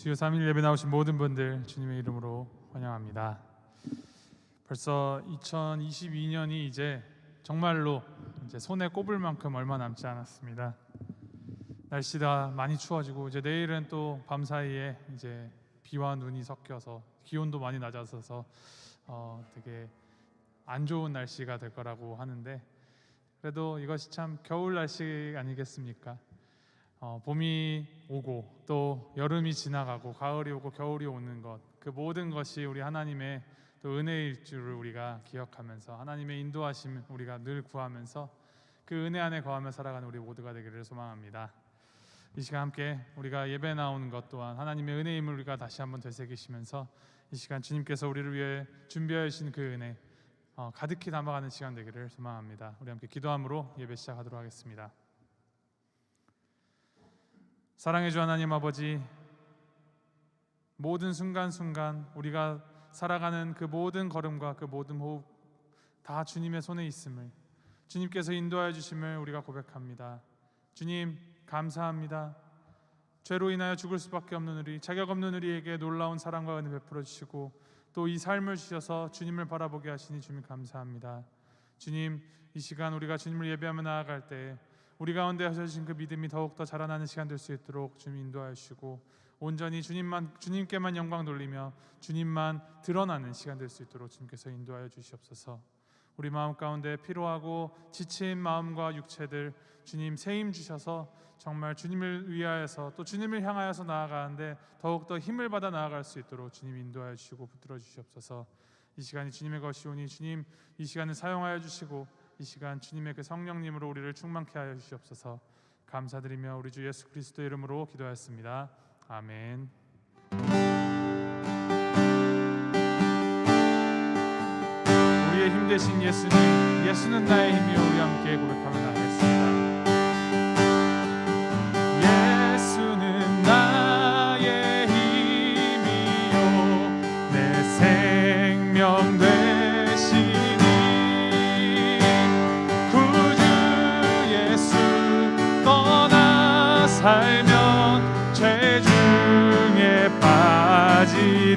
주요 3일 예배 나오신 모든 분들 주님의 이름으로 환영합니다. 벌써 2022년이 이제 정말로 이제 손에 꼽을 만큼 얼마 남지 않았습니다. 날씨가 많이 추워지고 이제 내일은 또 밤사이에 이제 비와 눈이 섞여서 기온도 많이 낮아져서 되게 안 좋은 날씨가 될 거라고 하는데, 그래도 이것이 참 겨울 날씨 아니겠습니까? 봄이 오고 또 여름이 지나가고 가을이 오고 겨울이 오는 것, 그 모든 것이 우리 하나님의 또 은혜일 줄을 우리가 기억하면서 하나님의 인도하심 우리가 늘 구하면서 그 은혜 안에 거하며 살아가는 우리 모두가 되기를 소망합니다. 이 시간 함께 우리가 예배 나오는 것 또한 하나님의 은혜임을 우리가 다시 한번 되새기시면서 이 시간 주님께서 우리를 위해 준비하여 주신 그 은혜 가득히 담아가는 시간 되기를 소망합니다. 우리 함께 기도함으로 예배 시작하도록 하겠습니다. 사랑해 주 하나님 아버지, 모든 순간순간 우리가 살아가는 그 모든 걸음과 그 모든 호흡 다 주님의 손에 있음을, 주님께서 인도하여 주심을 우리가 고백합니다. 주님 감사합니다. 죄로 인하여 죽을 수밖에 없는 우리, 자격 없는 우리에게 놀라운 사랑과 은혜 베풀어 주시고 또 이 삶을 주셔서 주님을 바라보게 하시니 주님 감사합니다. 주님, 이 시간 우리가 주님을 예배하며 나아갈 때 우리 가운데 하셔진 그 믿음이 더욱더 자라나는 시간 될 수 있도록 주님 인도하여 주시고 온전히 주님께만 영광 돌리며 주님만 드러나는 시간 될 수 있도록 주님께서 인도하여 주시옵소서. 우리 마음 가운데 피로하고 지친 마음과 육체들 주님 새 힘 주셔서 정말 주님을 위하여서 또 주님을 향하여서 나아가는데 더욱더 힘을 받아 나아갈 수 있도록 주님 인도하여 주시고 붙들어 주시옵소서. 이 시간이 주님의 것이오니 주님 이 시간을 사용하여 주시고 이 시간 주님의 그 성령님으로 우리를 충만케 하여 주시옵소서. 감사드리며 우리 주 예수 그리스도의 이름으로 기도하였습니다. 아멘. 우리의 힘 되신 예수님, 예수는 나의 힘이요, 우리 함께 고백하며 나가겠습니다. 예수는 나의 힘이요, 내 생명 되시니 구주 예수 떠나 살면 죄 중에 빠지리.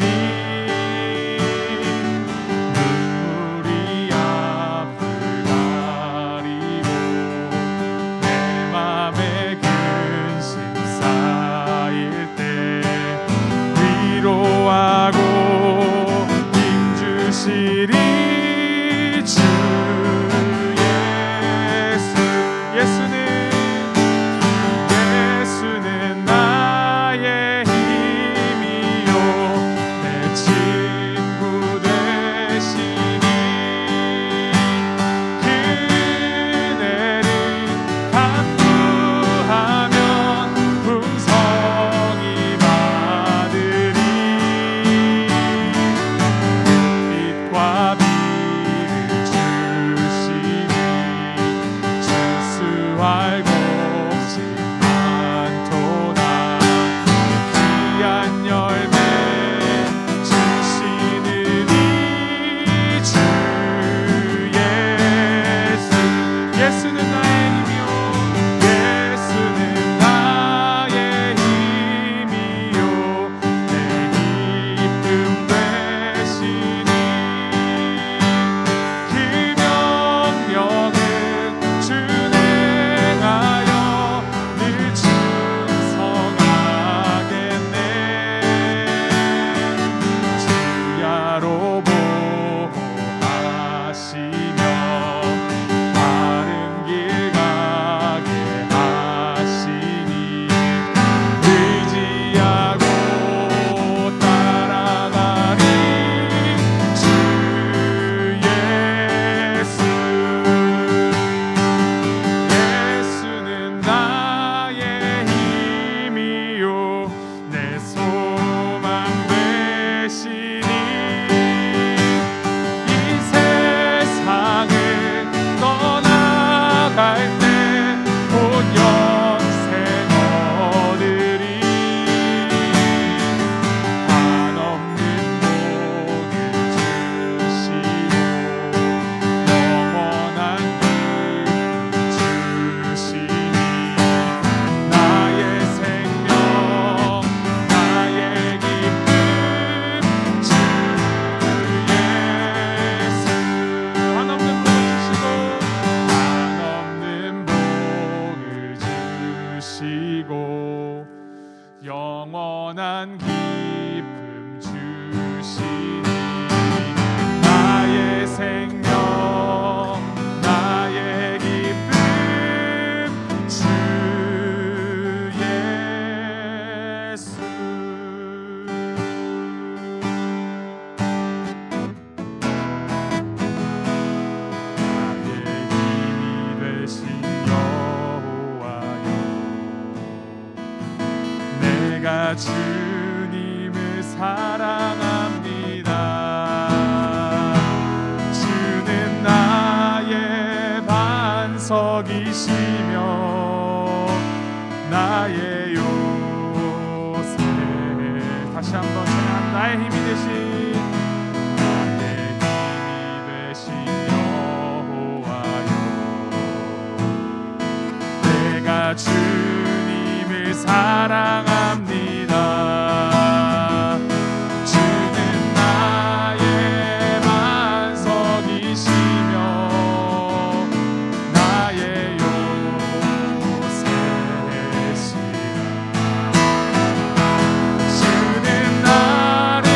예수는 나의 힘이요, 내 내가 주님을 사랑합니다. 주는 나의 반석이시며 나의 요새. 다시 한번 찬양. 나의 힘이 되신 여호와여, 내가 주님을 사랑합니다. 주는 나의 반석이시며 나의 요새시라. 주는 나를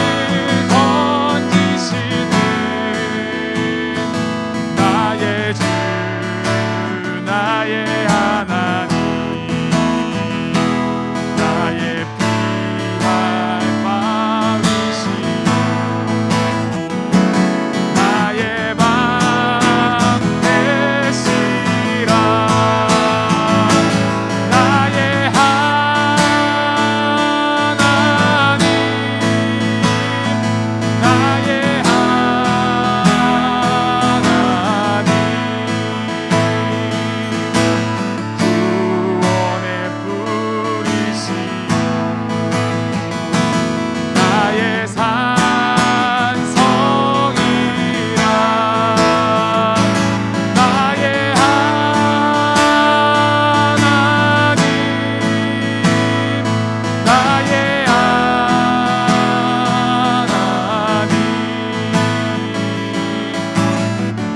건지시는 나의 주, 나의 하나님, 나의 피할 바위시며 나의 방 되시라. 나의 하나님, 나의 하나님, 구원의 뿌리시며 나의 산성이라. 나의 하나님, 나의 하나님,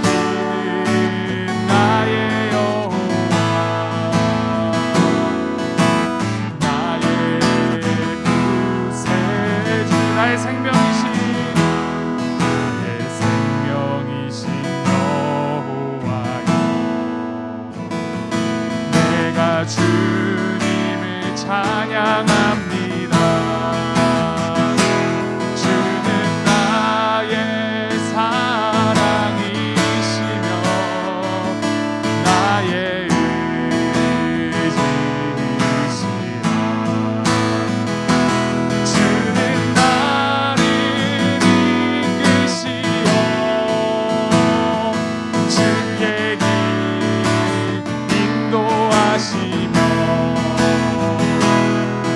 그는 나의 여호와, 나의 구세주, 나의 생명이신 여호와여, 내가 주님을 찬양합니다. 주는 나의 사랑이시며 나의 의지시라. 주는 나를 이끄시어 주의 길 인도하시며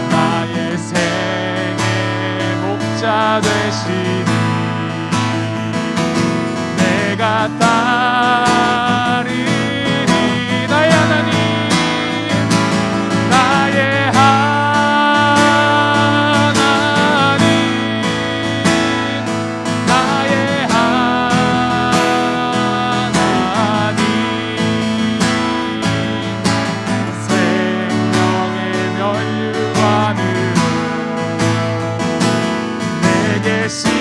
나의 생의 목자 되시니 내가 따르리. 나의 하나님, 나의 하나님, 나의 하나님, 생명의 면류관을 내게 씌우소서.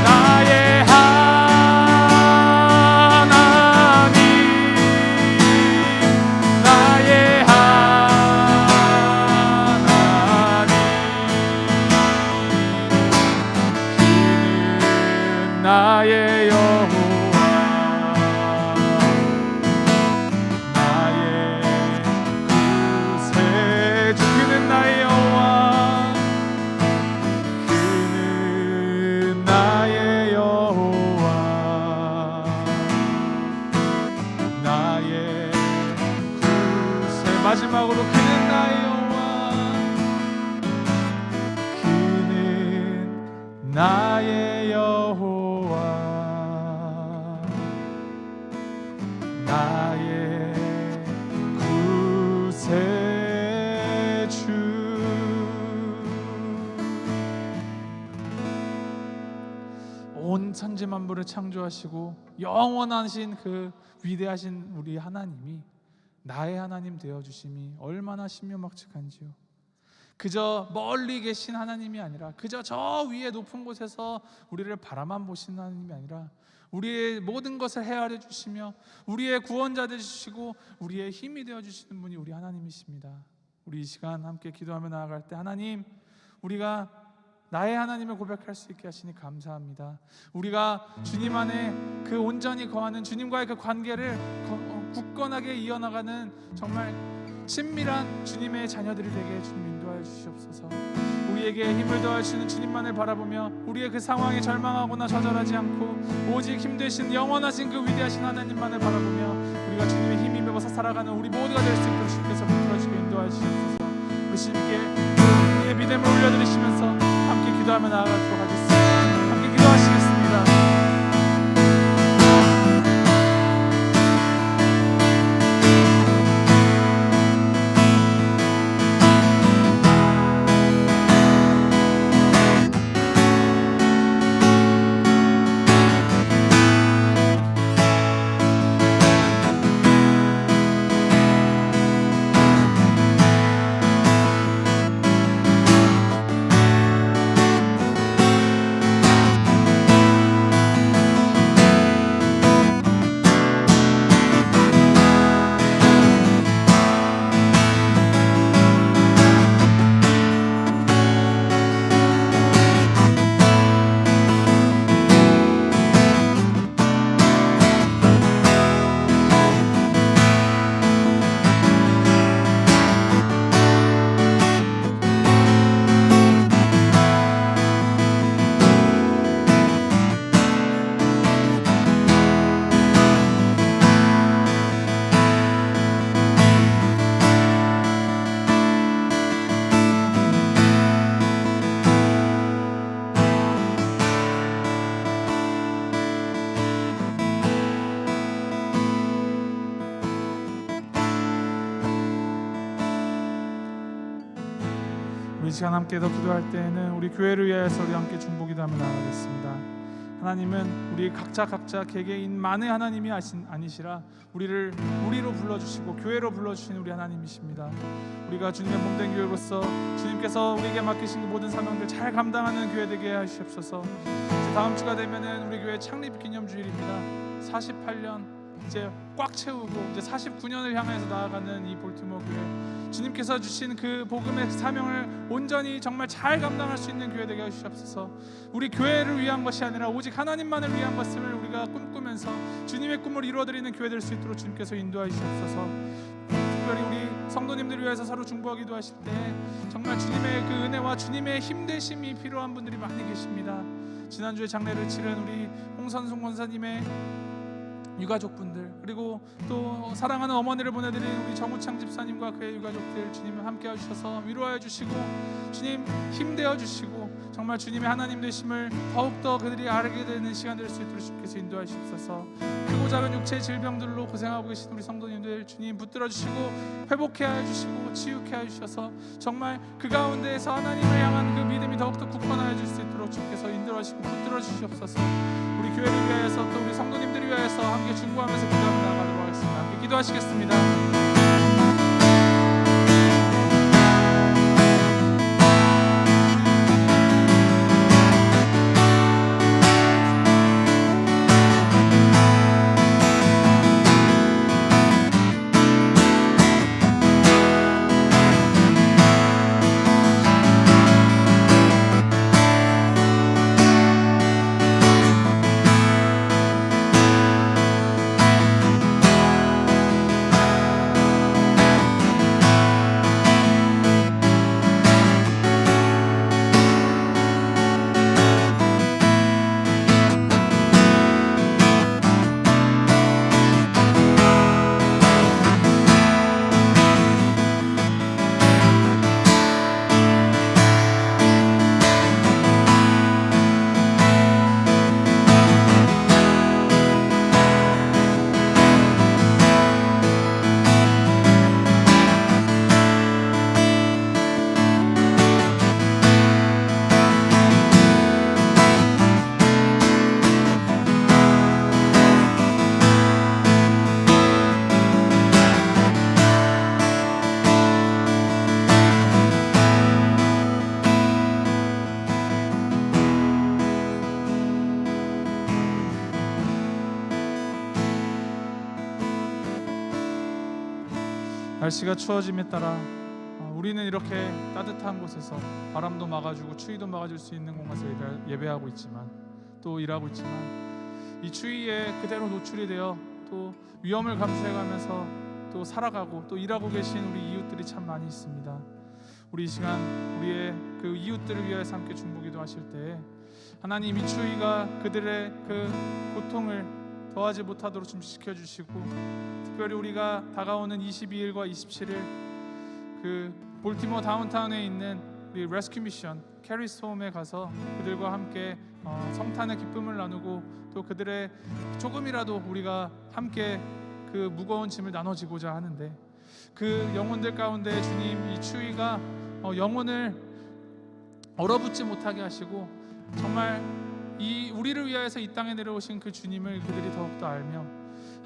나의 하나님, 나의 하나님, 그는 나의 여호와, 나의 구세주. 그는 나의 여호와, 그는 나의 여호와, 나의 구세. 마지막으로 그는 나의 여호와, 그는 나의 여호와, 나의 구세주. 온 천지 만물을 창조하시고 영원하신 그 위대하신 우리 하나님이 나의 하나님 되어주심이 얼마나 신묘막측한지요. 그저 멀리 계신 하나님이 아니라, 그저 저 위에 높은 곳에서 우리를 바라만 보시는 하나님이 아니라, 우리의 모든 것을 헤아려 주시며 우리의 구원자 되주시고 우리의 힘이 되어주시는 분이 우리 하나님이십니다. 우리 이 시간 함께 기도하며 나아갈 때, 하나님, 우리가 나의 하나님을 고백할 수 있게 하시니 감사합니다. 우리가 주님 안에 그 온전히 거하는 주님과의 그 관계를 굳건하게 이어나가는 정말 친밀한 주님의 자녀들이 되게 주님 인도하여 주시옵소서. 우리에게 힘을 더하시는 주님만을 바라보며 우리의 그 상황에 절망하거나 좌절하지 않고 오직 힘 되신 영원하신 그 위대하신 하나님만을 바라보며 우리가 주님의 힘이 입어서 살아가는 우리 모두가 될 수 있도록 주님께서 붙들어주고 인도하여 주시옵소서. 우리 주님께 우리의 믿음을 올려드리시면서 함께 기도하며 나아가도록 하겠습니다. 함께 기도하시겠습니다. 이 시간 함께 더 기도할 때에는 우리 교회를 위하여서 우리 함께 중보기도하며 나아가겠습니다. 하나님은 우리 각자 개개인만의 하나님이 아니시라 우리를 우리로 불러주시고 교회로 불러주시는 우리 하나님이십니다. 우리가 주님의 몸된 교회로서 주님께서 우리에게 맡기신 그 모든 사명들 잘 감당하는 교회 되게 하시옵소서. 이제 다음 주가 되면은 우리 교회 창립 기념주일입니다. 48년 이제 꽉 채우고 이제 49년을 향해서 나아가는 이 볼티모어 교회, 주님께서 주신 그 복음의 사명을 온전히 정말 잘 감당할 수 있는 교회 되게 해주시옵소서. 우리 교회를 위한 것이 아니라 오직 하나님만을 위한 것을 우리가 꿈꾸면서 주님의 꿈을 이루어드리는 교회 될 수 있도록 주님께서 인도해 주시옵소서. 특별히 우리 성도님들을 위해서 서로 중보하기도 하실 때 정말 주님의 그 은혜와 주님의 힘되심이 필요한 분들이 많이 계십니다. 지난주에 장례를 치른 우리 홍선숙 권사님의 유가족분들, 그리고 또 사랑하는 어머니를 보내드린 우리 정우창 집사님과 그의 유가족들, 주님 함께 해주셔서 위로하여 주시고 주님 힘되어 주시고 정말 주님의 하나님 되심을 더욱더 그들이 알게 되는 시간 될 수 있도록 주님께서 인도해 주옵소서. 크고 작은 육체의 질병들로 고생하고 계신 우리 성도님들 주님 붙들어 주시고 회복해 하여 주시고 치유케 하여 주셔서 정말 그 가운데에서 하나님을 향한 그 믿음이 더욱더 굳건하여 줄 수 있도록 주님께서 인도하시고 붙들어 주시옵소서. 우리 교회를 위하여서 또 우리 성도님들을 위하여서 함께 중보하면서 기도하며 나아가도록 하겠습니다. 함께 기도하시겠습니다. 날씨가 추워짐에 따라 우리는 이렇게 따뜻한 곳에서 바람도 막아주고 추위도 막아줄 수 있는 곳에서 예배하고 있지만 또 일하고 있지만 이 추위에 그대로 노출이 되어 또 위험을 감수해가면서 또 살아가고 또 일하고 계신 우리 이웃들이 참 많이 있습니다. 우리 이 시간 우리의 그 이웃들을 위해서 함께 중보기도 하실 때 하나님 이 추위가 그들의 그 고통을 더하지 못하도록 좀 지켜주시고, 특별히 우리가 다가오는 22일과 27일 그 볼티모어 다운타운에 있는 우리 레스큐 미션 캐리스 홈에 가서 그들과 함께 성탄의 기쁨을 나누고 또 그들의 조금이라도 우리가 함께 그 무거운 짐을 나눠지고자 하는데, 그 영혼들 가운데 주님 이 추위가 영혼을 얼어붙지 못하게 하시고 정말 이 우리를 위하여서 이 땅에 내려오신 그 주님을 그들이 더욱더 알며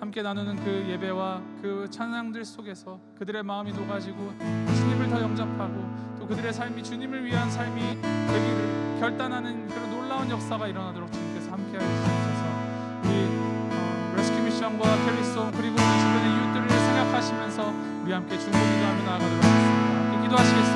함께 나누는 그 예배와 그 찬양들 속에서 그들의 마음이 녹아지고 주님을 더 영접하고 또 그들의 삶이 주님을 위한 삶이 되기를 결단하는 그런 놀라운 역사가 일어나도록 주님께서 함께 하시옵소서. 우리 레스큐 미션과 캐리송 그리고 우리 주변의 이웃들을 생각하시면서 우리 함께 중보기도하며 나아가도록 하겠습니다. 함께 기도하시겠습니다.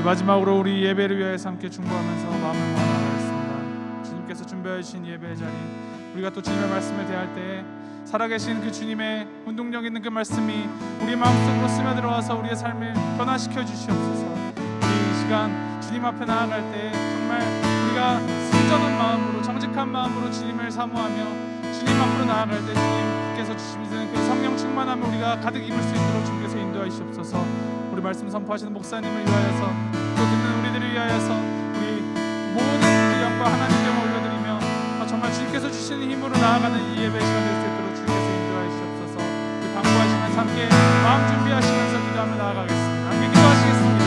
마지막으로 우리 예배를 위해서 함께 중보하면서 마음을 모아나가겠습니다. 주님께서 준비해 주신 예배의 자리, 우리가 또 주님의 말씀을 대할 때에 살아계신 그 주님의 운동력 있는 그 말씀이 우리 마음속으로 스며들어와서 우리의 삶을 변화시켜 주시옵소서. 우리 이 시간 주님 앞에 나아갈 때 정말 우리가 순전한 마음으로 정직한 마음으로 주님을 사모하며 주님 앞으로 나아갈 때 주님께서 주시는 그 성령 충만함을 우리가 가득 입을 수 있도록 주님께서 인도하여 주시옵소서. 우리 말씀 선포하시는 목사님을 위하여서 또 듣는 우리들을 위하여서 우리 모든 그 영광 하나님께 올려드리며 정말 주님께서 주시는 힘으로 나아가는 이 예배 시간 될 수 있도록 주님께서 인도하여 주시옵소서. 우리 강구하시면서 함께 마음 준비하시면서 기도하며 나아가겠습니다. 함께 기도하시겠습니다.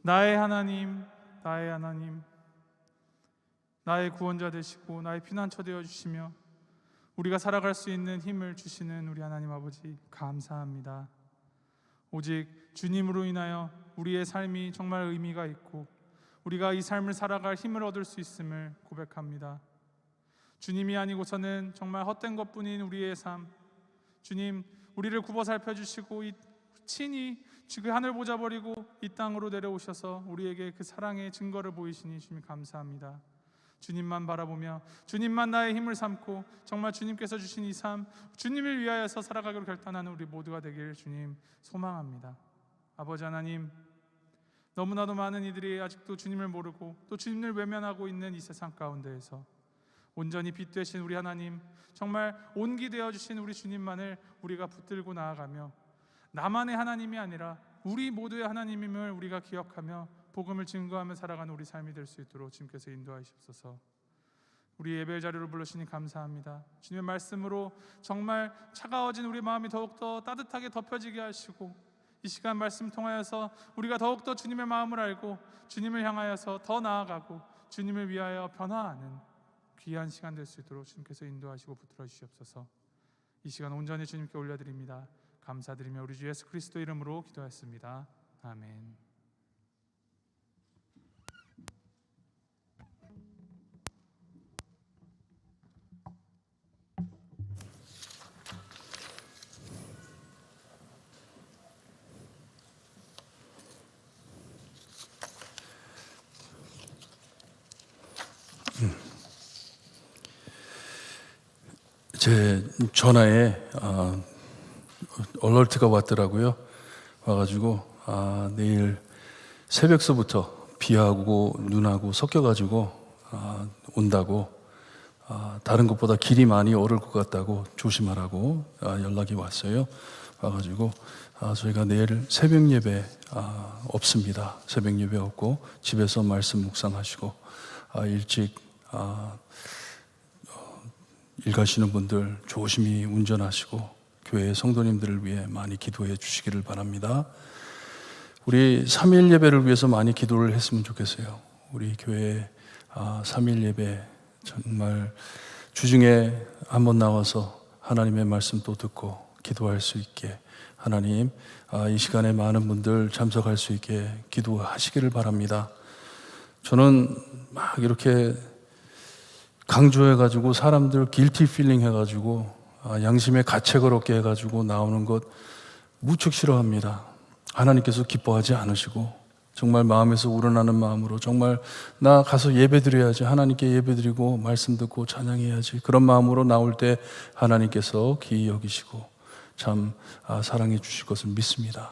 나의 하나님, 나의 하나님, 나의 구원자 되시고 나의 피난처 되어 주시며 우리가 살아갈 수 있는 힘을 주시는 우리 하나님 아버지 감사합니다. 오직 주님으로 인하여 우리의 삶이 정말 의미가 있고 우리가 이 삶을 살아갈 힘을 얻을 수 있음을 고백합니다. 주님이 아니고서는 정말 헛된 것뿐인 우리의 삶, 주님 우리를 굽어 살펴주시고 친히 그 하늘 보자 버리고 이 땅으로 내려오셔서 우리에게 그 사랑의 증거를 보이시니 주님 감사합니다. 주님만 바라보며 주님만 나의 힘을 삼고 정말 주님께서 주신 이 삶 주님을 위하여서 살아가기로 결단하는 우리 모두가 되길 주님 소망합니다. 아버지 하나님, 너무나도 많은 이들이 아직도 주님을 모르고 또 주님을 외면하고 있는 이 세상 가운데에서 온전히 빛 되신 우리 하나님, 정말 온기 되어 주신 우리 주님만을 우리가 붙들고 나아가며 나만의 하나님이 아니라 우리 모두의 하나님임을 우리가 기억하며 복음을 증거하며 살아가는 우리 삶이 될 수 있도록 주님께서 인도하시옵소서. 우리 예배의 자리로 불러주시니 감사합니다. 주님의 말씀으로 정말 차가워진 우리 마음이 더욱더 따뜻하게 덮여지게 하시고 이 시간 말씀 통하여서 우리가 더욱더 주님의 마음을 알고 주님을 향하여서 더 나아가고 주님을 위하여 변화하는 귀한 시간 될 수 있도록 주님께서 인도하시고 붙들어 주시옵소서. 이 시간 온전히 주님께 올려드립니다. 감사드리며 우리 주 예수 그리스도 이름으로 기도했습니다. 아멘. 제 전화에 얼러트가 왔더라고요. 와가지고 내일 새벽서부터 비하고 눈하고 섞여가지고 온다고, 다른 것보다 길이 많이 오를 것 같다고 조심하라고 연락이 왔어요. 와가지고 저희가 내일 새벽 예배 없습니다. 새벽 예배 없고 집에서 말씀 묵상하시고 일찍 일 가시는 분들 조심히 운전하시고 교회 성도님들을 위해 많이 기도해 주시기를 바랍니다. 우리 3일 예배를 위해서 많이 기도를 했으면 좋겠어요. 우리 교회 3일 예배 정말 주중에 한번 나와서 하나님의 말씀 또 듣고 기도할 수 있게, 하나님 이 시간에 많은 분들 참석할 수 있게 기도하시기를 바랍니다. 저는 막 이렇게 강조해가지고 사람들 길티 필링 해가지고 양심에 가책을 얻게 해가지고 나오는 것 무척 싫어합니다. 하나님께서 기뻐하지 않으시고 정말 마음에서 우러나는 마음으로 정말 나 가서 예배드려야지, 하나님께 예배드리고 말씀 듣고 찬양해야지, 그런 마음으로 나올 때 하나님께서 기이 여기시고 참 사랑해 주실 것을 믿습니다.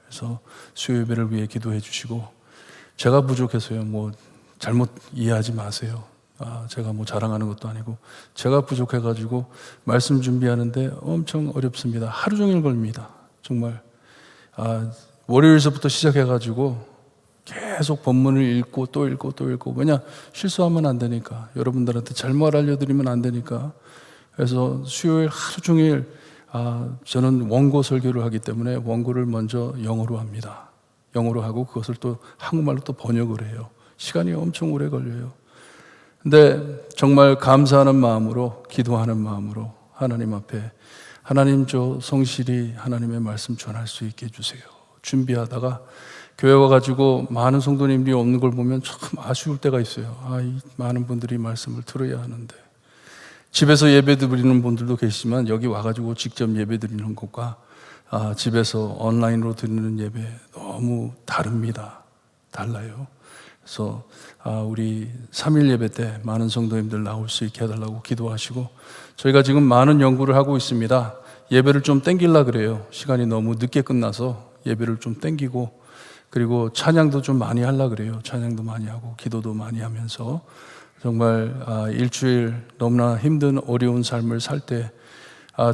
그래서 수요 예배를 위해 기도해 주시고, 제가 부족해서요, 뭐 잘못 이해하지 마세요. 제가 뭐 자랑하는 것도 아니고 제가 부족해가지고 말씀 준비하는데 엄청 어렵습니다. 하루 종일 걸립니다. 정말 월요일서부터 시작해가지고 계속 본문을 읽고 또 읽고 또 읽고, 왜냐 실수하면 안 되니까, 여러분들한테 잘못 알려드리면 안 되니까. 그래서 수요일 하루 종일 저는 원고 설교를 하기 때문에 원고를 먼저 영어로 합니다. 영어로 하고 그것을 또 한국말로 또 번역을 해요. 시간이 엄청 오래 걸려요. 근데 정말 감사하는 마음으로, 기도하는 마음으로 하나님 앞에, 하나님 저 성실히 하나님의 말씀 전할 수 있게 해주세요. 준비하다가 교회 와가지고 많은 성도님들이 없는 걸 보면 참 아쉬울 때가 있어요. 이 많은 분들이 말씀을 들어야 하는데. 집에서 예배 드리는 분들도 계시지만 여기 와가지고 직접 예배 드리는 것과 집에서 온라인으로 드리는 예배 너무 다릅니다. 달라요. 그래서 우리 3일 예배 때 많은 성도님들 나올 수 있게 해달라고 기도하시고, 저희가 지금 많은 연구를 하고 있습니다. 예배를 좀 땡기려고 그래요. 시간이 너무 늦게 끝나서 예배를 좀 땡기고, 그리고 찬양도 좀 많이 하려고 그래요. 찬양도 많이 하고 기도도 많이 하면서 정말 일주일 너무나 힘든 어려운 삶을 살 때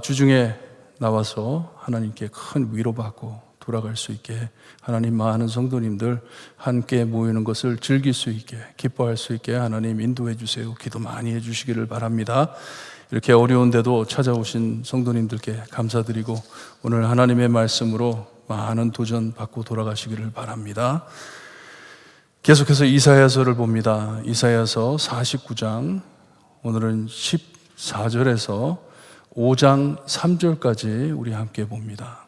주중에 나와서 하나님께 큰 위로받고 돌아갈 수 있게, 하나님 많은 성도님들 함께 모이는 것을 즐길 수 있게, 기뻐할 수 있게 하나님 인도해 주세요. 기도 많이 해 주시기를 바랍니다. 이렇게 어려운데도 찾아오신 성도님들께 감사드리고 오늘 하나님의 말씀으로 많은 도전 받고 돌아가시기를 바랍니다. 계속해서 이사야서를 봅니다. 이사야서 49장, 오늘은 14절에서 5장 3절까지 우리 함께 봅니다.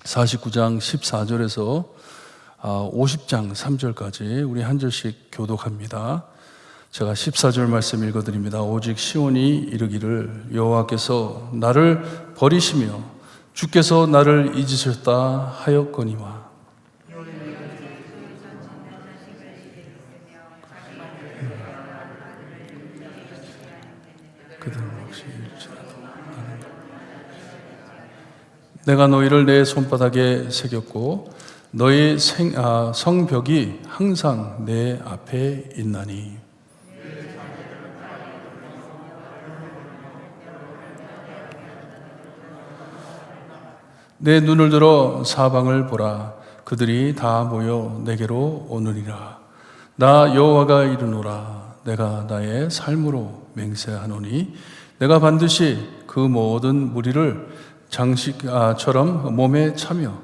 49장 14절에서 50장 3절까지 우리 한 절씩 교독합니다. 제가 14절 말씀 읽어드립니다. 오직 시온이 이르기를 여호와께서 나를 버리시며 주께서 나를 잊으셨다 하였거니와. 그들은 혹시 내가 너희를 내 손바닥에 새겼고 너희 성벽이 항상 내 앞에 있나니. 내 눈을 들어 사방을 보라. 그들이 다 모여 내게로 오느니라. 나 여호와가 이르노라. 내가 나의 삶으로 맹세하노니 내가 반드시 그 모든 무리를 장식처럼 몸에 차며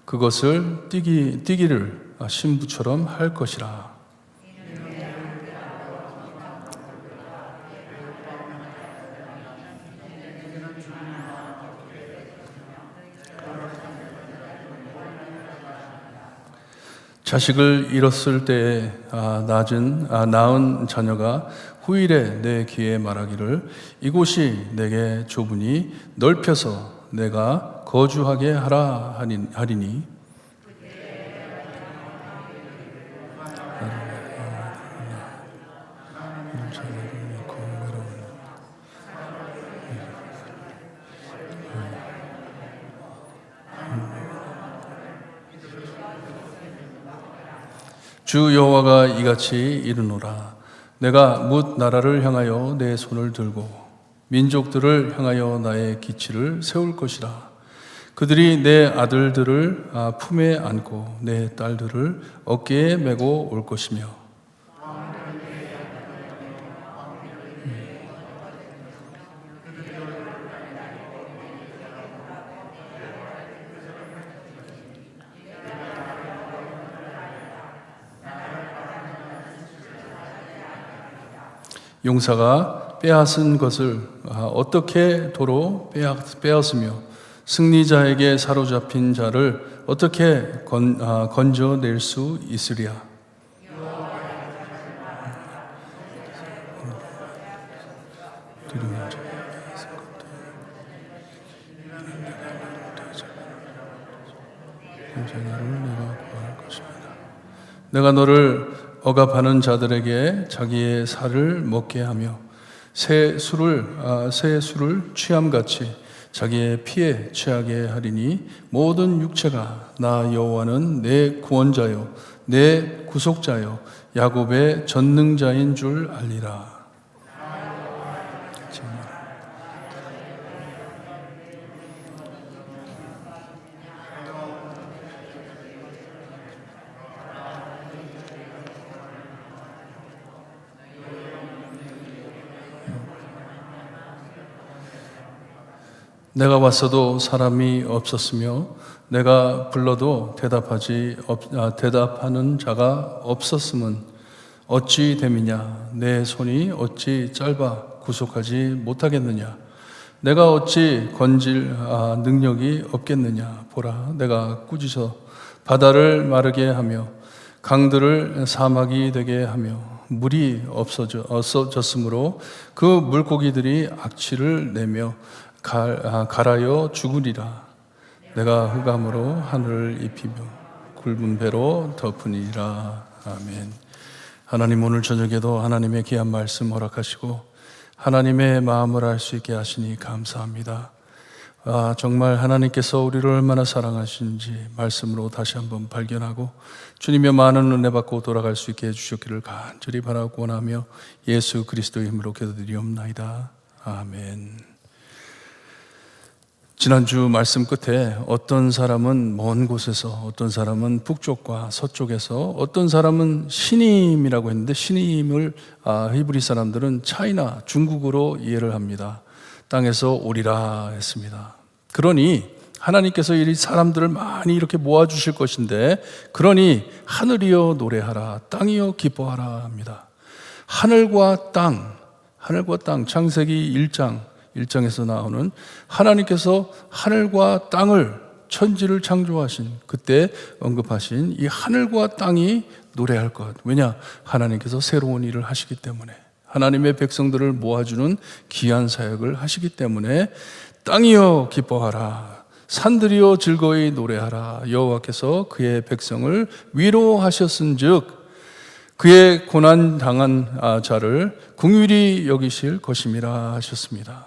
그것을 뛰기를 신부처럼 할 것이라. 자식을 잃었을 때에 낳은 자녀가 후일에 내 귀에 말하기를 이곳이 내게 좁으니 넓혀서 내가 거주하게 하라 하리니 주 여호와가 이같이 이르노라. 내가 뭇 나라를 향하여 내 손을 들고 민족들을 향하여 나의 기치를 세울 것이라. 그들이 내 아들들을 품에 안고 내 딸들을 어깨에 메고 올 것이며 용사가 빼앗은 것을 어떻게 도로 빼앗으며 승리자에게 사로잡힌 자를 어떻게 건져낼 수 있으랴. 내가 너를 억압하는 자들에게 자기의 살을 먹게 하며 새 술을 취함같이 자기의 피에 취하게 하리니 모든 육체가 나 여호와는 내 구원자요 내 구속자요 야곱의 전능자인 줄 알리라. 내가 왔어도 사람이 없었으며 내가 불러도 대답하는 자가 없었음은 어찌 됨이냐. 내 손이 어찌 짧아 구속하지 못하겠느냐. 내가 어찌 건질 능력이 없겠느냐. 보라, 내가 꾸짖어 바다를 마르게 하며 강들을 사막이 되게 하며 물이 없어졌으므로 그 물고기들이 악취를 내며 갈아여 죽으리라. 내가 흑암으로 하늘을 입히며 굵은 배로 덮으니라. 아멘. 하나님, 오늘 저녁에도 하나님의 귀한 말씀 허락하시고 하나님의 마음을 알 수 있게 하시니 감사합니다. 정말 하나님께서 우리를 얼마나 사랑하시는지 말씀으로 다시 한번 발견하고 주님의 많은 은혜 받고 돌아갈 수 있게 해주셨기를 간절히 바라고 원하며 예수 그리스도의 힘으로 기도드리옵나이다. 아멘. 지난주 말씀 끝에 어떤 사람은 먼 곳에서, 어떤 사람은 북쪽과 서쪽에서, 어떤 사람은 신임이라고 했는데 신임을 히브리 사람들은 차이나 중국어로 이해를 합니다. 땅에서 오리라 했습니다. 그러니 하나님께서 이 사람들을 많이 이렇게 모아주실 것인데, 그러니 하늘이여 노래하라, 땅이여 기뻐하라 합니다. 하늘과 땅, 창세기 1장에서 나오는 하나님께서 하늘과 땅을, 천지를 창조하신 그때 언급하신 이 하늘과 땅이 노래할 것. 왜냐? 하나님께서 새로운 일을 하시기 때문에, 하나님의 백성들을 모아주는 귀한 사역을 하시기 때문에 땅이여 기뻐하라, 산들이여 즐거이 노래하라. 여호와께서 그의 백성을 위로하셨은즉 그의 고난 당한 자를 긍휼히 여기실 것임이라 하셨습니다.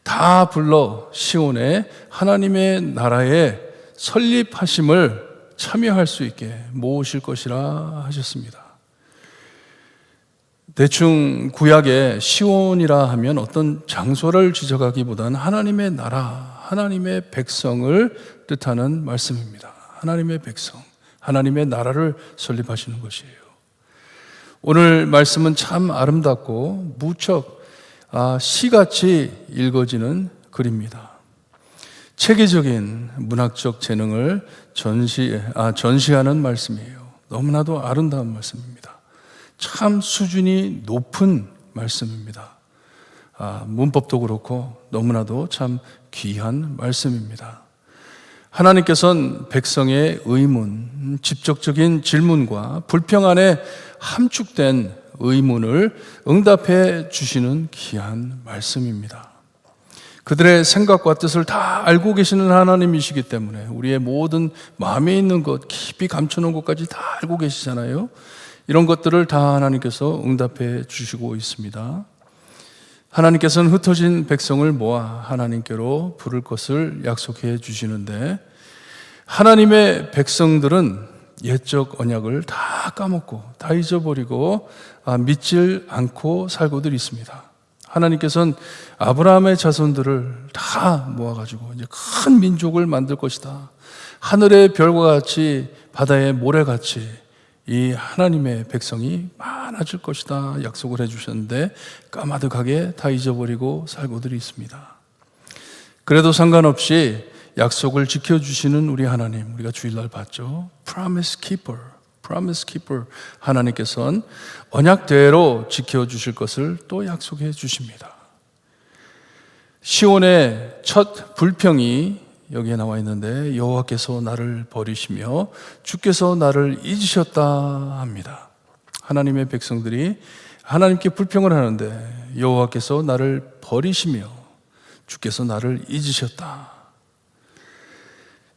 다 불러 시온에 하나님의 나라의 설립하심을 참여할 수 있게 모으실 것이라 하셨습니다. 대충 구약에 시온이라 하면 어떤 장소를 지적하기보다는 하나님의 나라, 하나님의 백성을 뜻하는 말씀입니다. 하나님의 백성, 하나님의 나라를 설립하시는 것이에요. 오늘 말씀은 참 아름답고 무척 시같이 읽어지는 글입니다. 체계적인 문학적 재능을 전시하는 말씀이에요. 너무나도 아름다운 말씀입니다. 참 수준이 높은 말씀입니다. 문법도 그렇고 너무나도 참 귀한 말씀입니다. 하나님께서는 백성의 의문, 직접적인 질문과 불평 안에 함축된 의문을 응답해 주시는 귀한 말씀입니다. 그들의 생각과 뜻을 다 알고 계시는 하나님이시기 때문에 우리의 모든 마음에 있는 것, 깊이 감춰놓은 것까지 다 알고 계시잖아요. 이런 것들을 다 하나님께서 응답해 주시고 있습니다. 하나님께서는 흩어진 백성을 모아 하나님께로 부를 것을 약속해 주시는데, 하나님의 백성들은 옛적 언약을 다 까먹고 다 잊어버리고 믿질 않고 살고들 있습니다. 하나님께서는 아브라함의 자손들을 다 모아가지고 이제 큰 민족을 만들 것이다. 하늘의 별과 같이 바다의 모래같이 이 하나님의 백성이 많아질 것이다 약속을 해주셨는데 까마득하게 다 잊어버리고 살고들이 있습니다. 그래도 상관없이 약속을 지켜주시는 우리 하나님, 우리가 주일날 봤죠. Promise Keeper 하나님께서는 언약대로 지켜주실 것을 또 약속해 주십니다. 시온의 첫 불평이 여기에 나와 있는데, 여호와께서 나를 버리시며 주께서 나를 잊으셨다 합니다. 하나님의 백성들이 하나님께 불평을 하는데 여호와께서 나를 버리시며 주께서 나를 잊으셨다.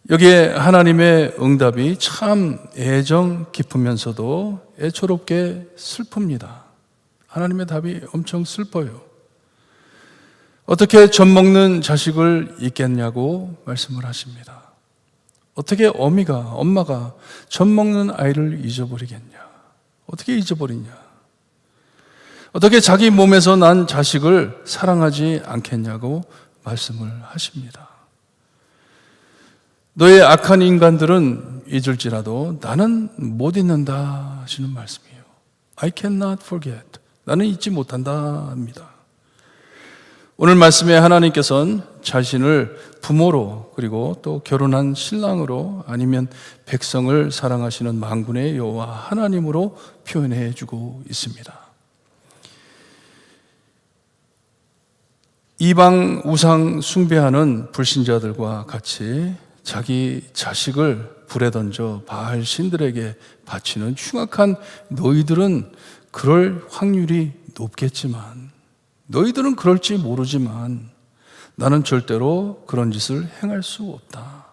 여기에 하나님의 응답이 참 애정 깊으면서도 애초롭게 슬픕니다. 하나님의 답이 엄청 슬퍼요. 어떻게 젖 먹는 자식을 잊겠냐고 말씀을 하십니다. 어떻게 엄마가 젖 먹는 아이를 잊어버리겠냐? 어떻게 잊어버리냐? 어떻게 자기 몸에서 난 자식을 사랑하지 않겠냐고 말씀을 하십니다. 너의 악한 인간들은 잊을지라도 나는 못 잊는다 하시는 말씀이에요. I cannot forget. 나는 잊지 못한다 합니다. 오늘 말씀에 하나님께서는 자신을 부모로, 그리고 또 결혼한 신랑으로, 아니면 백성을 사랑하시는 만군의 여호와 하나님으로 표현해 주고 있습니다. 이방 우상 숭배하는 불신자들과 같이 자기 자식을 불에 던져 바알 신들에게 바치는 흉악한 너희들은 그럴 확률이 높겠지만, 너희들은 그럴지 모르지만 나는 절대로 그런 짓을 행할 수 없다.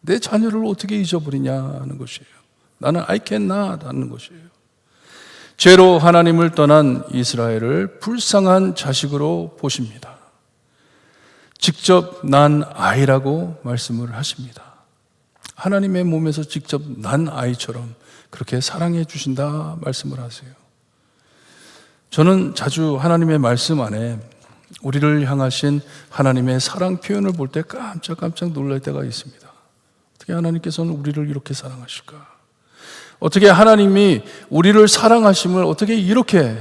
내 자녀를 어떻게 잊어버리냐는 것이에요. 나는 I cannot 하는 것이에요. 죄로 하나님을 떠난 이스라엘을 불쌍한 자식으로 보십니다. 직접 난 아이라고 말씀을 하십니다. 하나님의 몸에서 직접 난 아이처럼 그렇게 사랑해 주신다 말씀을 하세요. 저는 자주 하나님의 말씀 안에 우리를 향하신 하나님의 사랑 표현을 볼 때 깜짝깜짝 놀랄 때가 있습니다. 어떻게 하나님께서는 우리를 이렇게 사랑하실까? 어떻게 하나님이 우리를 사랑하심을 어떻게 이렇게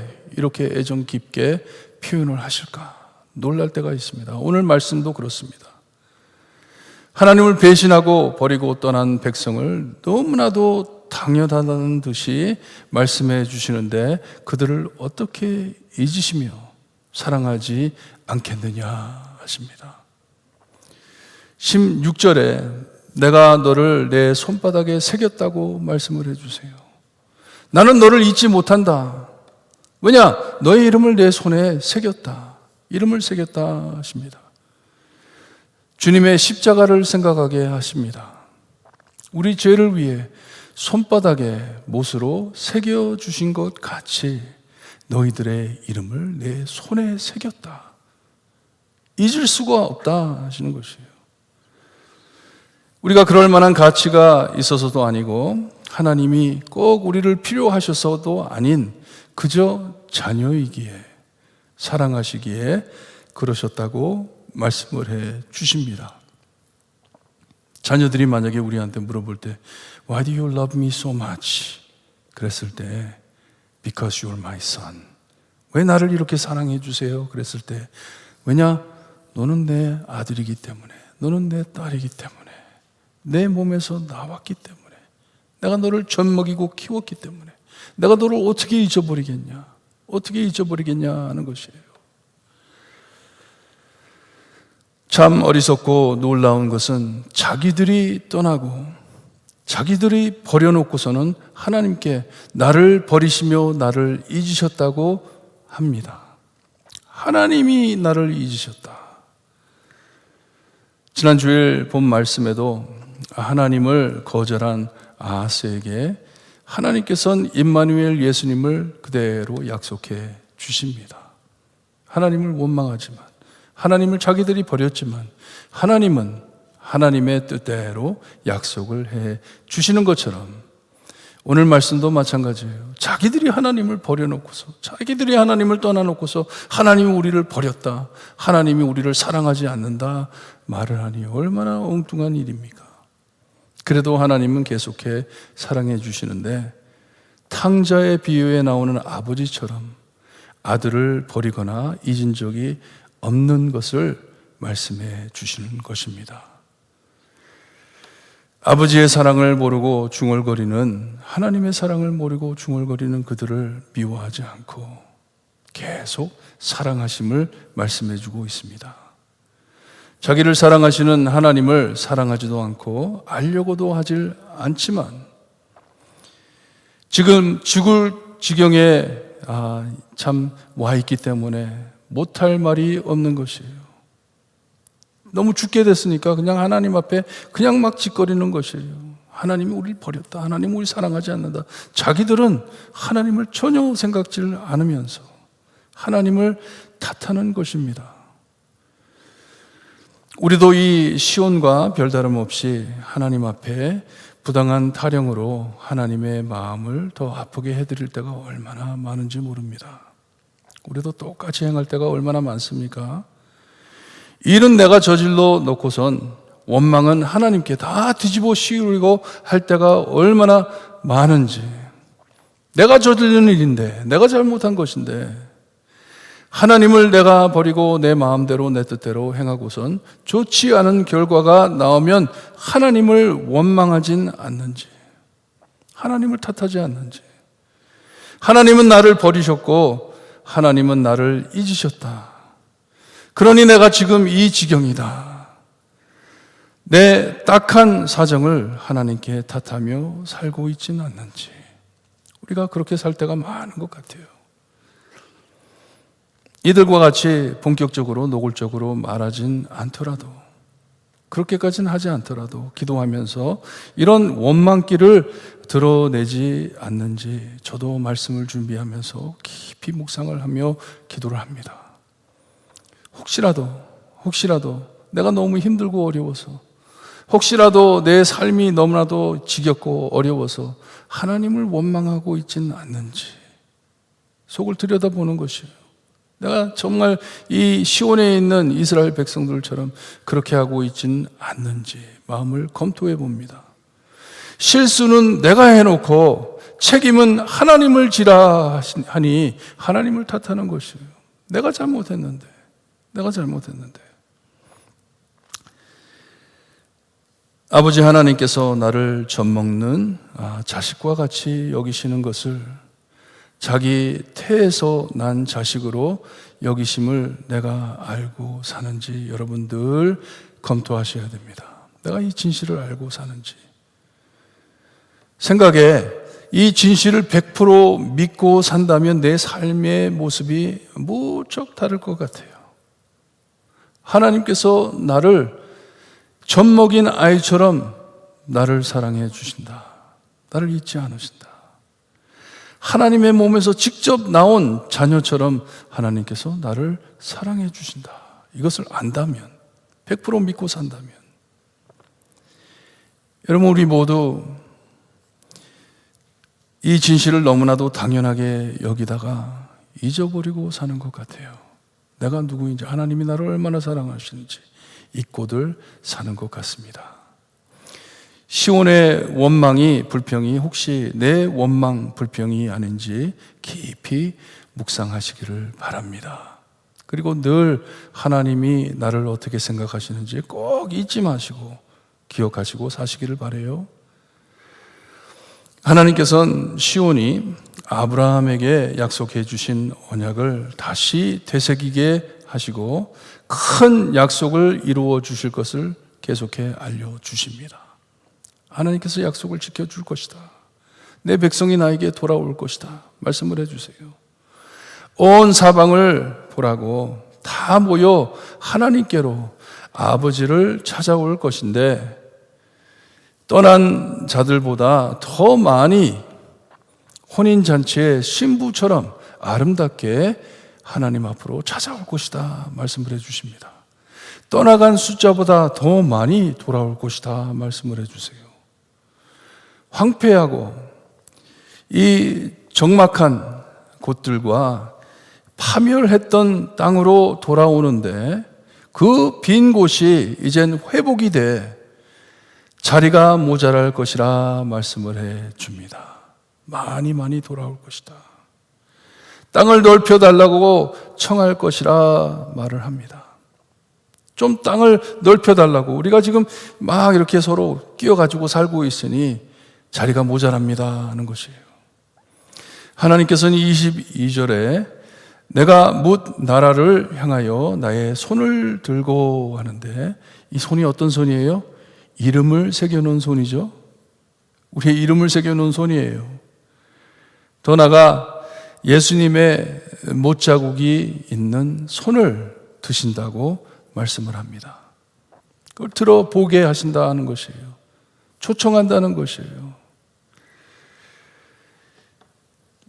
애정 깊게 표현을 하실까? 놀랄 때가 있습니다. 오늘 말씀도 그렇습니다. 하나님을 배신하고 버리고 떠난 백성을 너무나도 당연하다는 듯이 말씀해 주시는데, 그들을 어떻게 잊으시며 사랑하지 않겠느냐 하십니다. 16절에 내가 너를 내 손바닥에 새겼다고 말씀을 해주세요. 나는 너를 잊지 못한다. 왜냐? 너의 이름을 내 손에 새겼다. 이름을 새겼다 하십니다. 주님의 십자가를 생각하게 하십니다. 우리 죄를 위해 손바닥에 못으로 새겨주신 것 같이 너희들의 이름을 내 손에 새겼다. 잊을 수가 없다 하시는 것이에요. 우리가 그럴 만한 가치가 있어서도 아니고, 하나님이 꼭 우리를 필요하셔서도 아닌 그저 자녀이기에, 사랑하시기에 그러셨다고 말씀을 해 주십니다. 자녀들이 만약에 우리한테 물어볼 때 Why do you love me so much? 그랬을 때 Because you are my son. 왜 나를 이렇게 사랑해 주세요? 그랬을 때 왜냐? 너는 내 아들이기 때문에, 너는 내 딸이기 때문에, 내 몸에서 나왔기 때문에, 내가 너를 젖먹이고 키웠기 때문에 내가 너를 어떻게 잊어버리겠냐, 어떻게 잊어버리겠냐 하는 것이에요. 참 어리석고 놀라운 것은 자기들이 떠나고 자기들이 버려놓고서는 하나님께 나를 버리시며 나를 잊으셨다고 합니다. 하나님이 나를 잊으셨다. 지난 주일 본 말씀에도 하나님을 거절한 아하스에게 하나님께서는 임마누엘 예수님을 그대로 약속해 주십니다. 하나님을 원망하지만, 하나님을 자기들이 버렸지만 하나님은 하나님의 뜻대로 약속을 해 주시는 것처럼 오늘 말씀도 마찬가지예요. 자기들이 하나님을 버려놓고서, 자기들이 하나님을 떠나놓고서 하나님이 우리를 버렸다, 하나님이 우리를 사랑하지 않는다 말을 하니 얼마나 엉뚱한 일입니까? 그래도 하나님은 계속해 사랑해 주시는데, 탕자의 비유에 나오는 아버지처럼 아들을 버리거나 잊은 적이 없는 것을 말씀해 주시는 것입니다. 아버지의 사랑을 모르고 중얼거리는, 하나님의 사랑을 모르고 중얼거리는 그들을 미워하지 않고 계속 사랑하심을 말씀해 주고 있습니다. 자기를 사랑하시는 하나님을 사랑하지도 않고 알려고도 하질 않지만 지금 죽을 지경에 참 와 있기 때문에 못할 말이 없는 것이에요. 너무 죽게 됐으니까 그냥 하나님 앞에 그냥 막 짓거리는 것이에요. 하나님이 우리를 버렸다, 하나님이 우리를 사랑하지 않는다. 자기들은 하나님을 전혀 생각지를 않으면서 하나님을 탓하는 것입니다. 우리도 이 시온과 별다름 없이 하나님 앞에 부당한 타령으로 하나님의 마음을 더 아프게 해드릴 때가 얼마나 많은지 모릅니다. 우리도 똑같이 행할 때가 얼마나 많습니까? 일은 내가 저질러 놓고선 원망은 하나님께 다 뒤집어 씌우려고 할 때가 얼마나 많은지, 내가 저지른 일인데, 내가 잘못한 것인데 하나님을 내가 버리고 내 마음대로 내 뜻대로 행하고선 좋지 않은 결과가 나오면 하나님을 원망하진 않는지, 하나님을 탓하지 않는지, 하나님은 나를 버리셨고 하나님은 나를 잊으셨다, 그러니 내가 지금 이 지경이다, 내 딱한 사정을 하나님께 탓하며 살고 있지는 않는지, 우리가 그렇게 살 때가 많은 것 같아요. 이들과 같이 본격적으로 노골적으로 말하진 않더라도, 그렇게까지는 하지 않더라도 기도하면서 이런 원망기를 드러내지 않는지 저도 말씀을 준비하면서 깊이 묵상을 하며 기도를 합니다. 혹시라도 내가 너무 힘들고 어려워서, 혹시라도 내 삶이 너무나도 지겹고 어려워서 하나님을 원망하고 있지는 않는지 속을 들여다보는 것이에요. 내가 정말 이 시온에 있는 이스라엘 백성들처럼 그렇게 하고 있지는 않는지 마음을 검토해 봅니다. 실수는 내가 해놓고 책임은 하나님을 지라 하니 하나님을 탓하는 것이에요. 내가 잘못했는데. 아버지 하나님께서 나를 젖먹는 자식과 같이 여기시는 것을 자기 태에서 난 자식으로 여기심을 내가 알고 사는지 여러분 늘 검토하셔야 됩니다. 내가 이 진실을 알고 사는지, 생각에 이 진실을 100% 믿고 산다면 내 삶의 모습이 무척 다를 것 같아요. 하나님께서 나를 젖먹인 아이처럼 나를 사랑해 주신다, 나를 잊지 않으신다. 하나님의 몸에서 직접 나온 자녀처럼 하나님께서 나를 사랑해 주신다. 이것을 안다면, 100% 믿고 산다면, 여러분 우리 모두 이 진실을 너무나도 당연하게 여기다가 잊어버리고 사는 것 같아요. 내가 누구인지, 하나님이 나를 얼마나 사랑하시는지 잊고들 사는 것 같습니다. 시온의 원망이, 불평이 혹시 내 원망, 불평이 아닌지 깊이 묵상하시기를 바랍니다. 그리고 늘 하나님이 나를 어떻게 생각하시는지 꼭 잊지 마시고 기억하시고 사시기를 바라요. 하나님께서는 시온이 아브라함에게 약속해 주신 언약을 다시 되새기게 하시고 큰 약속을 이루어 주실 것을 계속해 알려주십니다. 하나님께서 약속을 지켜줄 것이다. 내 백성이 나에게 돌아올 것이다. 말씀을 해주세요. 온 사방을 보라고 다 모여 하나님께로 아버지를 찾아올 것인데 떠난 자들보다 더 많이 혼인잔치의 신부처럼 아름답게 하나님 앞으로 찾아올 것이다 말씀을 해주십니다. 떠나간 숫자보다 더 많이 돌아올 것이다 말씀을 해주세요. 황폐하고 이 적막한 곳들과 파멸했던 땅으로 돌아오는데 그 빈 곳이 이젠 회복이 돼 자리가 모자랄 것이라 말씀을 해 줍니다. 많이 돌아올 것이다. 땅을 넓혀달라고 청할 것이라 말을 합니다. 좀 땅을 넓혀달라고. 우리가 지금 막 이렇게 서로 끼어가지고 살고 있으니 자리가 모자랍니다 하는 것이에요. 하나님께서는 22절에 내가 뭇 나라를 향하여 나의 손을 들고 하는데 이 손이 어떤 손이에요? 이름을 새겨놓은 손이죠. 우리의 이름을 새겨놓은 손이에요. 더 나아가 예수님의 못자국이 있는 손을 드신다고 말씀을 합니다. 그걸 들어보게 하신다는 것이에요. 초청한다는 것이에요.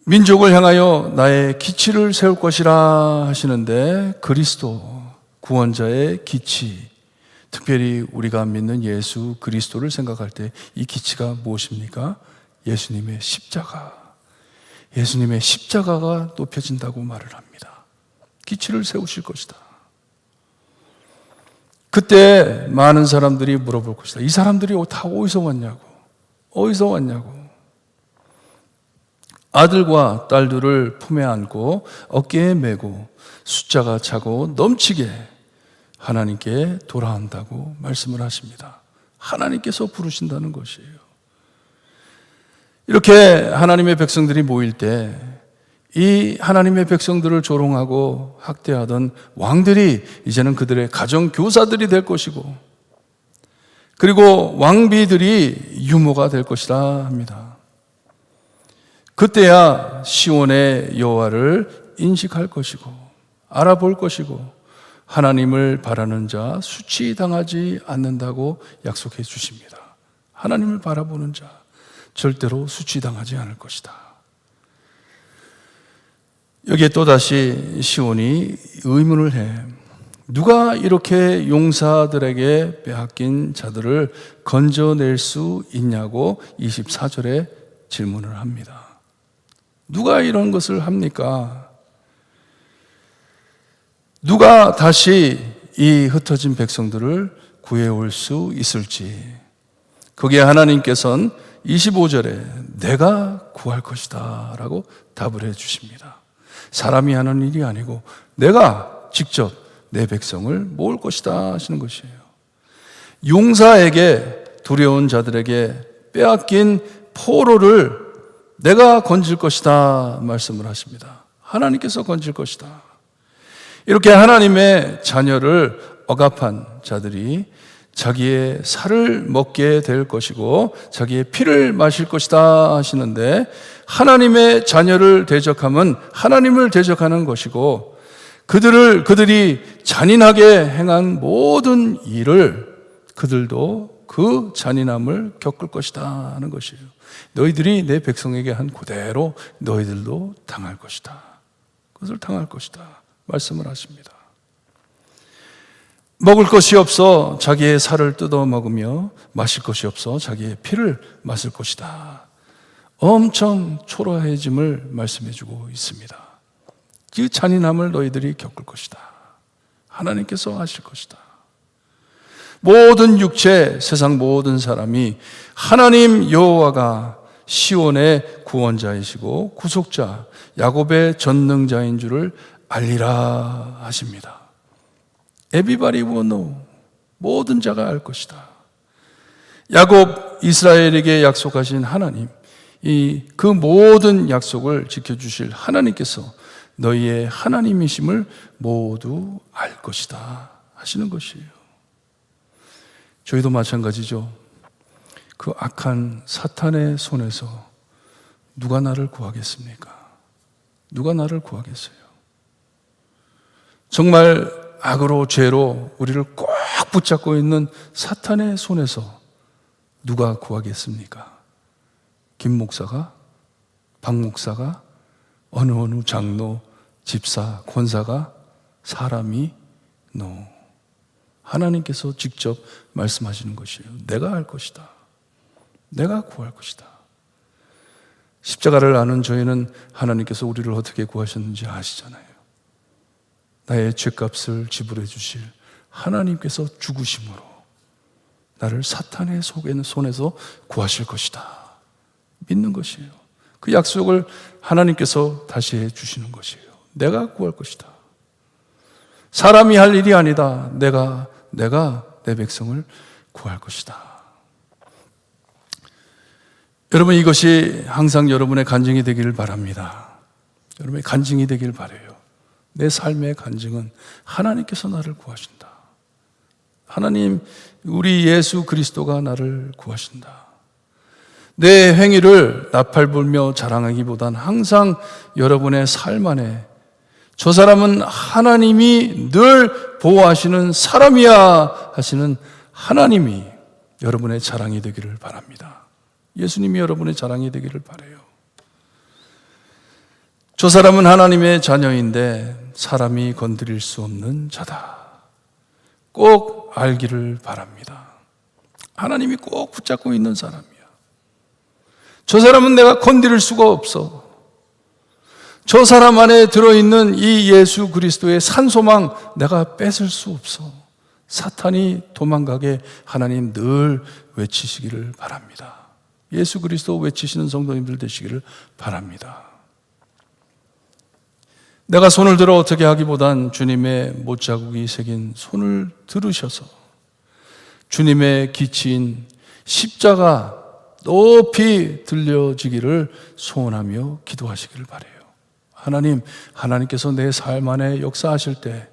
민족을 향하여 나의 기치를 세울 것이라 하시는데 그리스도 구원자의 기치, 특별히 우리가 믿는 예수 그리스도를 생각할 때 이 기치가 무엇입니까? 예수님의 십자가. 예수님의 십자가가 높여진다고 말을 합니다. 기치를 세우실 것이다. 그때 많은 사람들이 물어볼 것이다. 이 사람들이 다 어디서 왔냐고. 어디서 왔냐고. 아들과 딸들을 품에 안고 어깨에 메고 숫자가 차고 넘치게 하나님께 돌아온다고 말씀을 하십니다. 하나님께서 부르신다는 것이에요. 이렇게 하나님의 백성들이 모일 때 이 하나님의 백성들을 조롱하고 학대하던 왕들이 이제는 그들의 가정 교사들이 될 것이고 그리고 왕비들이 유모가 될 것이라 합니다. 그때야 시온의 여호와를 인식할 것이고 알아볼 것이고 하나님을 바라는 자 수치당하지 않는다고 약속해 주십니다. 하나님을 바라보는 자 절대로 수치당하지 않을 것이다. 여기에 또다시 시온이 의문을 해. 누가 이렇게 용사들에게 빼앗긴 자들을 건져낼 수 있냐고 24절에 질문을 합니다. 누가 이런 것을 합니까? 누가 다시 이 흩어진 백성들을 구해올 수 있을지. 거기에 하나님께서는 25절에 내가 구할 것이다 라고 답을 해 주십니다. 사람이 하는 일이 아니고 내가 직접 내 백성을 모을 것이다 하시는 것이에요. 용사에게 두려운 자들에게 빼앗긴 포로를 내가 건질 것이다 말씀을 하십니다. 하나님께서 건질 것이다. 이렇게 하나님의 자녀를 억압한 자들이 자기의 살을 먹게 될 것이고 자기의 피를 마실 것이다 하시는데 하나님의 자녀를 대적함은 하나님을 대적하는 것이고 그들이 잔인하게 행한 모든 일을 그들도 그 잔인함을 겪을 것이다 하는 것이에요. 너희들이 내 백성에게 한 그대로 너희들도 당할 것이다. 그것을 당할 것이다 말씀을 하십니다. 먹을 것이 없어 자기의 살을 뜯어 먹으며 마실 것이 없어 자기의 피를 마실 것이다. 엄청 초라해짐을 말씀해 주고 있습니다. 그 잔인함을 너희들이 겪을 것이다. 하나님께서 하실 것이다. 모든 육체, 세상 모든 사람이 하나님 여호와가 시온의 구원자이시고 구속자, 야곱의 전능자인 줄을 알리라 하십니다. Everybody will know. 모든 자가 알 것이다. 야곱 이스라엘에게 약속하신 하나님, 그 모든 약속을 지켜주실 하나님께서 너희의 하나님이심을 모두 알 것이다 하시는 것이에요. 저희도 마찬가지죠. 그 악한 사탄의 손에서 누가 나를 구하겠습니까? 누가 나를 구하겠어요? 정말 악으로 죄로 우리를 꼭 붙잡고 있는 사탄의 손에서 누가 구하겠습니까? 김 목사가? 박 목사가? 어느 장로, 집사, 권사가? 사람이? No. 하나님께서 직접 말씀하시는 것이에요. 내가 할 것이다. 내가 구할 것이다. 십자가를 아는 저희는 하나님께서 우리를 어떻게 구하셨는지 아시잖아요. 나의 죄값을 지불해 주실 하나님께서 죽으심으로 나를 사탄의 손에서 구하실 것이다. 믿는 것이에요. 그 약속을 하나님께서 다시 해 주시는 것이에요. 내가 구할 것이다. 사람이 할 일이 아니다. 내가 내 백성을 구할 것이다. 여러분, 이것이 항상 여러분의 간증이 되기를 바랍니다. 여러분의 간증이 되기를 바라요. 내 삶의 간증은 하나님께서 나를 구하신다. 하나님, 우리 예수 그리스도가 나를 구하신다. 내 행위를 나팔불며 자랑하기보단 항상 여러분의 삶 안에 저 사람은 하나님이 늘 보호하시는 사람이야 하시는 하나님이 여러분의 자랑이 되기를 바랍니다. 예수님이 여러분의 자랑이 되기를 바라요. 저 사람은 하나님의 자녀인데 사람이 건드릴 수 없는 자다. 꼭 알기를 바랍니다. 하나님이 꼭 붙잡고 있는 사람이야. 저 사람은 내가 건드릴 수가 없어. 저 사람 안에 들어있는 이 예수 그리스도의 산소망 내가 뺏을 수 없어. 사탄이 도망가게 하나님 늘 외치시기를 바랍니다. 예수 그리스도 외치시는 성도님들 되시기를 바랍니다. 내가 손을 들어 어떻게 하기보단 주님의 못자국이 새긴 손을 들으셔서 주님의 기치인 십자가 높이 들려지기를 소원하며 기도하시기를 바라요. 하나님께서 내 삶 안에 역사하실 때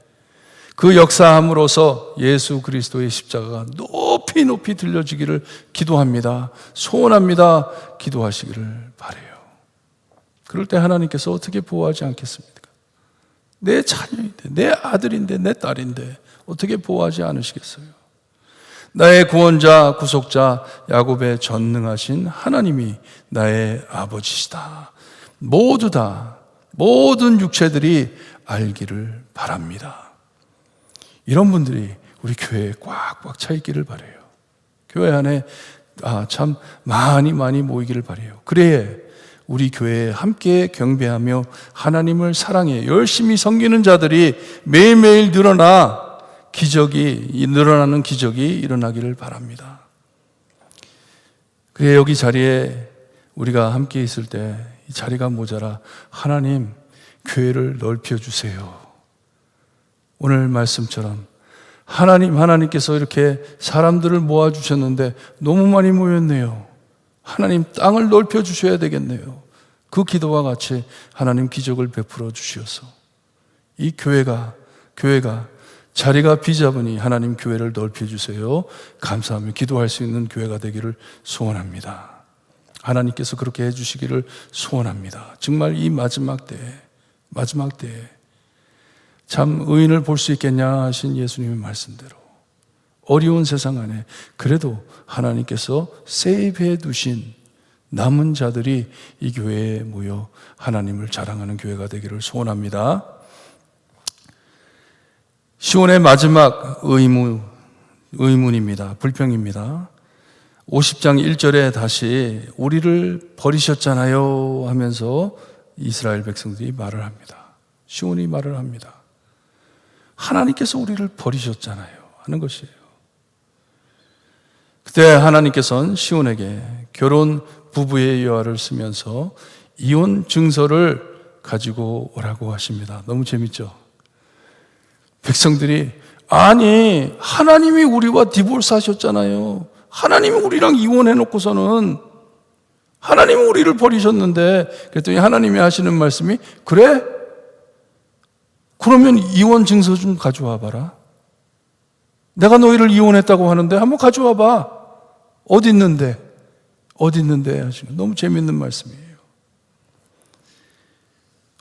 그 역사함으로써 예수 그리스도의 십자가가 높이 들려지기를 기도합니다. 소원합니다. 기도하시기를 바라요. 그럴 때 하나님께서 어떻게 보호하지 않겠습니까? 내 자녀인데, 내 아들인데, 내 딸인데 어떻게 보호하지 않으시겠어요? 나의 구원자, 구속자, 야곱의 전능하신 하나님이 나의 아버지시다. 모두 다, 모든 육체들이 알기를 바랍니다. 이런 분들이 우리 교회에 꽉꽉 차 있기를 바라요. 교회 안에 참 많이 모이기를 바라요. 그래야 우리 교회에 함께 경배하며 하나님을 사랑해 열심히 섬기는 자들이 매일매일 늘어나는 기적이 일어나기를 바랍니다. 그래 여기 자리에 우리가 함께 있을 때 이 자리가 모자라 하나님 교회를 넓혀주세요. 오늘 말씀처럼 하나님께서 이렇게 사람들을 모아주셨는데 너무 많이 모였네요. 하나님 땅을 넓혀주셔야 되겠네요. 그 기도와 같이 하나님 기적을 베풀어 주시어서 이 교회가 자리가 비잡으니 하나님 교회를 넓혀주세요. 감사하며 기도할 수 있는 교회가 되기를 소원합니다. 하나님께서 그렇게 해주시기를 소원합니다. 정말 이 마지막 때에 참 의인을 볼 수 있겠냐 하신 예수님의 말씀대로 어려운 세상 안에 그래도 하나님께서 세이브해 두신 남은 자들이 이 교회에 모여 하나님을 자랑하는 교회가 되기를 소원합니다. 시온의 마지막 의문입니다. 불평입니다. 50장 1절에 다시 우리를 버리셨잖아요 하면서 이스라엘 백성들이 말을 합니다. 시온이 말을 합니다. 하나님께서 우리를 버리셨잖아요 하는 것이에요. 그때 하나님께서는 시온에게 결혼 부부의 여하를 쓰면서 이혼 증서를 가지고 오라고 하십니다. 너무 재밌죠? 백성들이 아니 하나님이 우리와 디볼스 하셨잖아요. 하나님이 우리랑 이혼해 놓고서는 하나님이 우리를 버리셨는데, 그랬더니 하나님이 하시는 말씀이 그래? 그러면 이혼 증서 좀 가져와 봐라. 내가 너희를 이혼했다고 하는데 한번 가져와 봐. 어디 있는데 하시는 너무 재밌는 말씀이에요.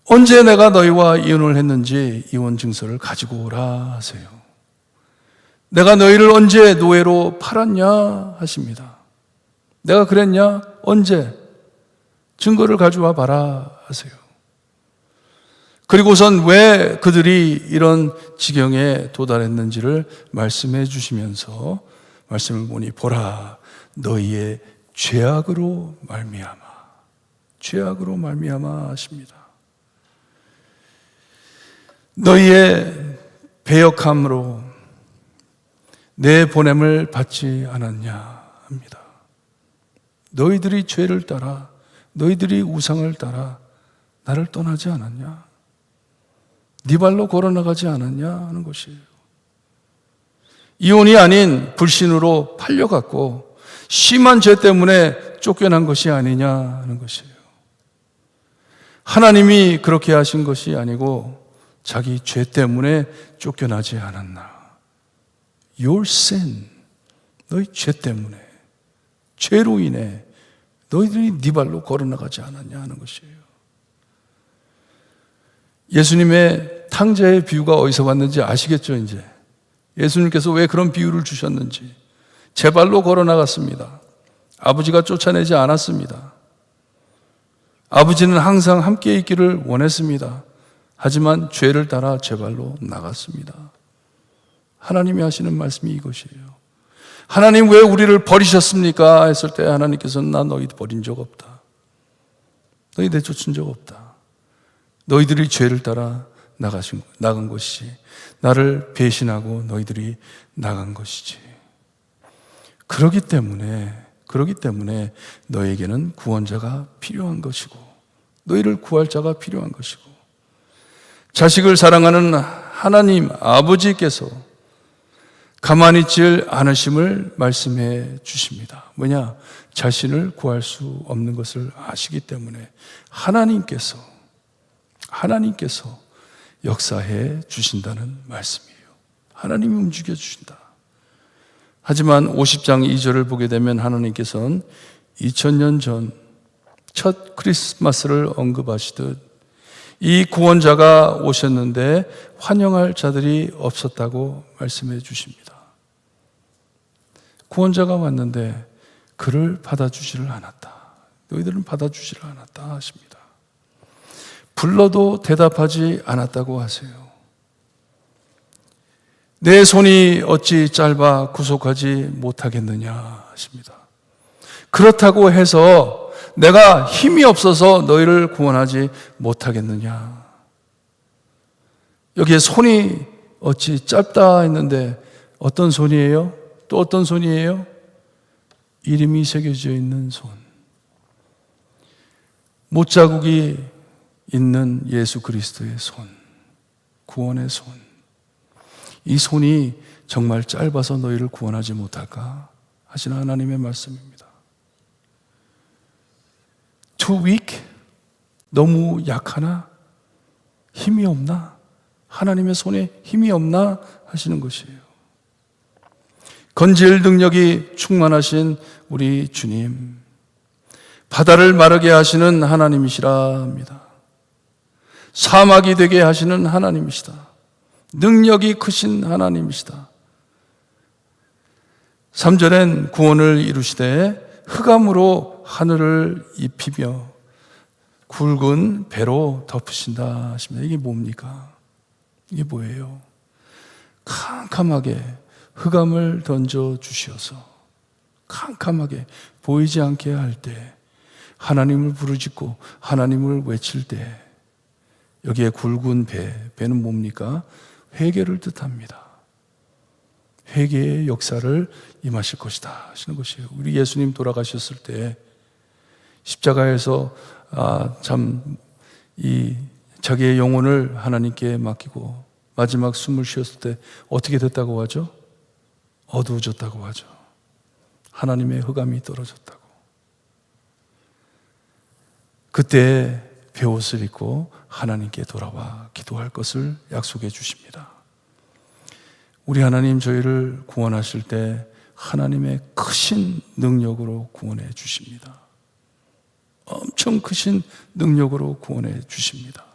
언제 내가 너희와 이혼을 했는지 이혼 증서를 가지고 오라 하세요. 내가 너희를 언제 노예로 팔았냐 하십니다. 내가 그랬냐? 언제? 증거를 가져와 봐라 하세요. 그리고선 왜 그들이 이런 지경에 도달했는지를 말씀해 주시면서 말씀을 보니 보라 너희의 죄악으로 말미암아 하십니다. 너희의 배역함으로 내 보냄을 받지 않았냐 합니다. 너희들이 죄를 따라 너희들이 우상을 따라 나를 떠나지 않았냐? 네 발로 걸어나가지 않았냐 하는 것이에요. 이혼이 아닌 불신으로 팔려갔고 심한 죄 때문에 쫓겨난 것이 아니냐 하는 것이에요. 하나님이 그렇게 하신 것이 아니고 자기 죄 때문에 쫓겨나지 않았나. Your sin, 너희 죄 때문에, 죄로 인해 너희들이 네 발로 걸어나가지 않았냐 하는 것이에요. 예수님의 탕자의 비유가 어디서 왔는지 아시겠죠, 이제? 예수님께서 왜 그런 비유를 주셨는지. 제 발로 걸어나갔습니다. 아버지가 쫓아내지 않았습니다. 아버지는 항상 함께 있기를 원했습니다. 하지만 죄를 따라 제 발로 나갔습니다. 하나님이 하시는 말씀이 이것이에요. 하나님 왜 우리를 버리셨습니까? 했을 때 하나님께서는 나 너희 버린 적 없다. 너희 내쫓은 적 없다. 너희들이 죄를 따라 나간 것이지 나를 배신하고 너희들이 나간 것이지. 그렇기 때문에 너에게는 구원자가 필요한 것이고 너희를 구할 자가 필요한 것이고 자식을 사랑하는 하나님 아버지께서 가만히 있질 않으심을 말씀해 주십니다. 뭐냐? 자신을 구할 수 없는 것을 아시기 때문에 하나님께서 역사해 주신다는 말씀이에요. 하나님이 움직여 주신다. 하지만 50장 2절을 보게 되면 하나님께서는 2000년 전 첫 크리스마스를 언급하시듯 이 구원자가 오셨는데 환영할 자들이 없었다고 말씀해 주십니다. 구원자가 왔는데 그를 받아주지를 않았다. 너희들은 받아주지를 않았다 하십니다. 불러도 대답하지 않았다고 하세요. 내 손이 어찌 짧아 구속하지 못하겠느냐 하십니다. 그렇다고 해서 내가 힘이 없어서 너희를 구원하지 못하겠느냐. 여기에 손이 어찌 짧다 했는데 어떤 손이에요? 또 어떤 손이에요? 이름이 새겨져 있는 손. 못자국이 있는 예수 그리스도의 손. 구원의 손. 이 손이 정말 짧아서 너희를 구원하지 못할까 하시는 하나님의 말씀입니다. Too weak? 너무 약하나? 힘이 없나? 하나님의 손에 힘이 없나? 하시는 것이에요. 건질 능력이 충만하신 우리 주님, 바다를 마르게 하시는 하나님이시라 합니다. 사막이 되게 하시는 하나님이시다. 능력이 크신 하나님이시다. 3절엔 구원을 이루시되 흑암으로 하늘을 입히며 굵은 배로 덮으신다 하십니다. 이게 뭡니까? 이게 뭐예요? 캄캄하게 흑암을 던져 주시어서 캄캄하게 보이지 않게 할 때 하나님을 부르짖고 하나님을 외칠 때 여기에 굵은 배는 뭡니까? 회개를 뜻합니다. 회개의 역사를 임하실 것이다 하시는 것이에요. 우리 예수님 돌아가셨을 때 십자가에서 참 이 자기의 영혼을 하나님께 맡기고 마지막 숨을 쉬었을 때 어떻게 됐다고 하죠? 어두워졌다고 하죠. 하나님의 흑암이 떨어졌다고. 그때 베옷을 입고 하나님께 돌아와 기도할 것을 약속해 주십니다. 우리 하나님 저희를 구원하실 때 하나님의 크신 능력으로 구원해 주십니다. 엄청 크신 능력으로 구원해 주십니다.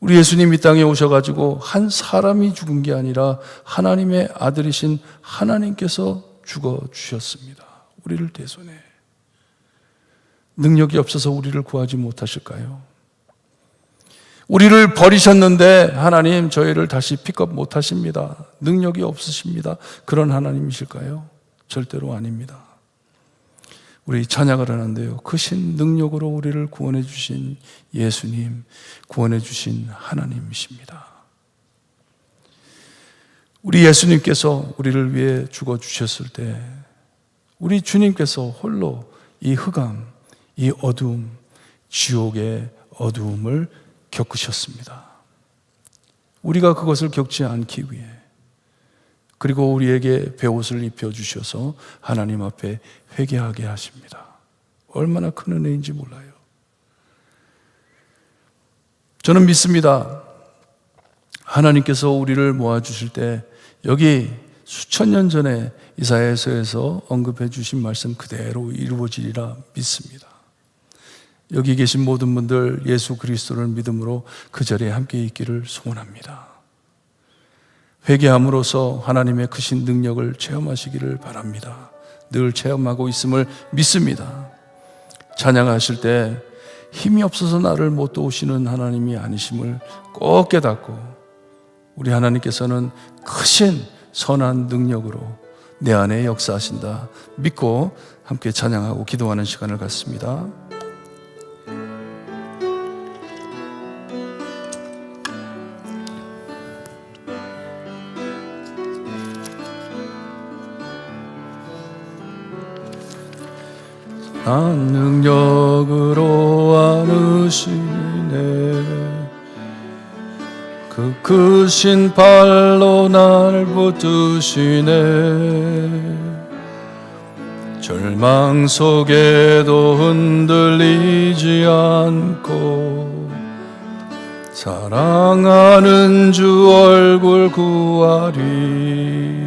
우리 예수님 이 땅에 오셔가지고 한 사람이 죽은 게 아니라 하나님의 아들이신 하나님께서 죽어주셨습니다. 우리를 대손해. 능력이 없어서 우리를 구하지 못하실까요? 우리를 버리셨는데 하나님 저희를 다시 픽업 못하십니다. 능력이 없으십니다. 그런 하나님이실까요? 절대로 아닙니다. 우리 찬양을 하는데요, 크신 능력으로 우리를 구원해 주신 예수님, 구원해 주신 하나님이십니다. 우리 예수님께서 우리를 위해 죽어주셨을 때 우리 주님께서 홀로 이 흑암, 이 어두움, 지옥의 어두움을 겪으셨습니다. 우리가 그것을 겪지 않기 위해, 그리고 우리에게 베옷을 입혀주셔서 하나님 앞에 회개하게 하십니다. 얼마나 큰 은혜인지 몰라요. 저는 믿습니다. 하나님께서 우리를 모아주실 때 여기 수천 년 전에 이사야서에서 언급해 주신 말씀 그대로 이루어지리라 믿습니다. 여기 계신 모든 분들 예수 그리스도를 믿음으로 그 자리에 함께 있기를 소원합니다. 회개함으로써 하나님의 크신 능력을 체험하시기를 바랍니다. 늘 체험하고 있음을 믿습니다. 찬양하실 때 힘이 없어서 나를 못 도우시는 하나님이 아니심을 꼭 깨닫고 우리 하나님께서는 크신 선한 능력으로 내 안에 역사하신다 믿고 함께 찬양하고 기도하는 시간을 갖습니다. 난 능력으로 안으시네 그 크신 팔로 날 붙드시네 절망 속에도 흔들리지 않고 사랑하는 주 얼굴 구하리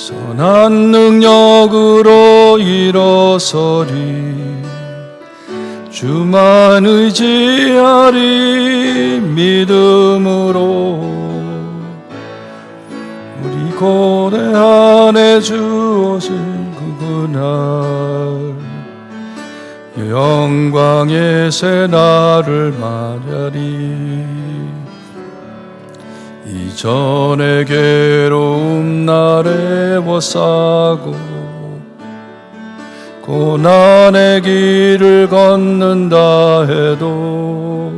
선한 능력으로 일어서리 주만 의지하리 믿음으로 우리 고대 안에 주 오신 그날 영광의 새 날을 맞으리 이전의 괴로움 날에 워싸고 고난의 길을 걷는다 해도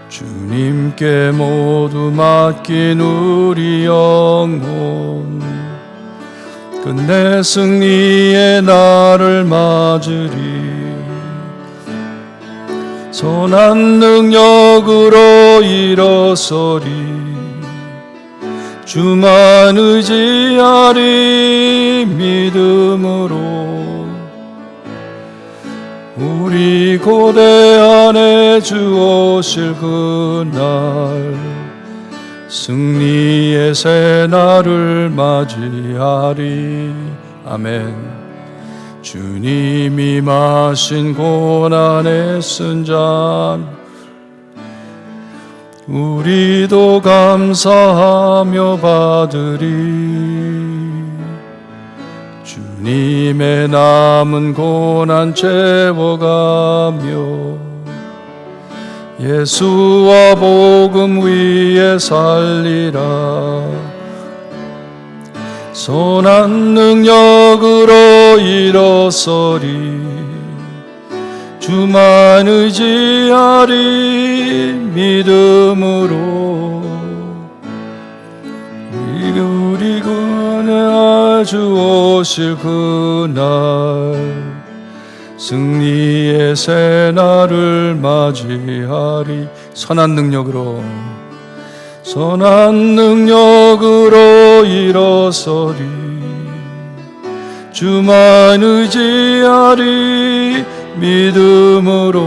주님께 모두 맡긴 우리 영혼 끝내 승리의 날을 맞으리 선한 능력으로 일어서리 주만 의지하리 믿음으로 우리 고대 안에 주 오실 그날 승리의 새 날을 맞이하리 아멘. 주님이 마신 고난의 쓴 잔 우리도 감사하며 받으리 주님의 남은 고난 채워가며 예수와 복음 위에 살리라 선한 능력으로 일어서리 주만 의지하리 믿음으로 우리 그네 주 오실 그날 승리의 새날을 맞이하리. 선한 능력으로 일어서리. 주만 의지하리. 믿음으로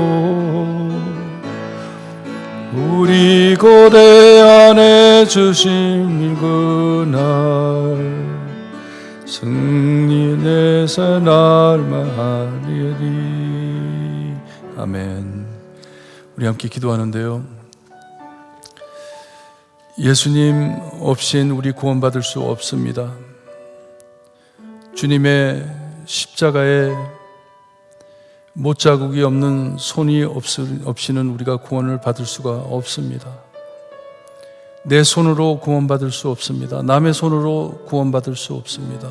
우리 고대 안에 주신 그날 승리 내 새날 말이리. 아멘. 우리 함께 기도하는데요, 예수님 없인 우리 구원받을 수 없습니다. 주님의 십자가에 못자국이 없는 손이 없이는 우리가 구원을 받을 수가 없습니다. 내 손으로 구원받을 수 없습니다. 남의 손으로 구원받을 수 없습니다.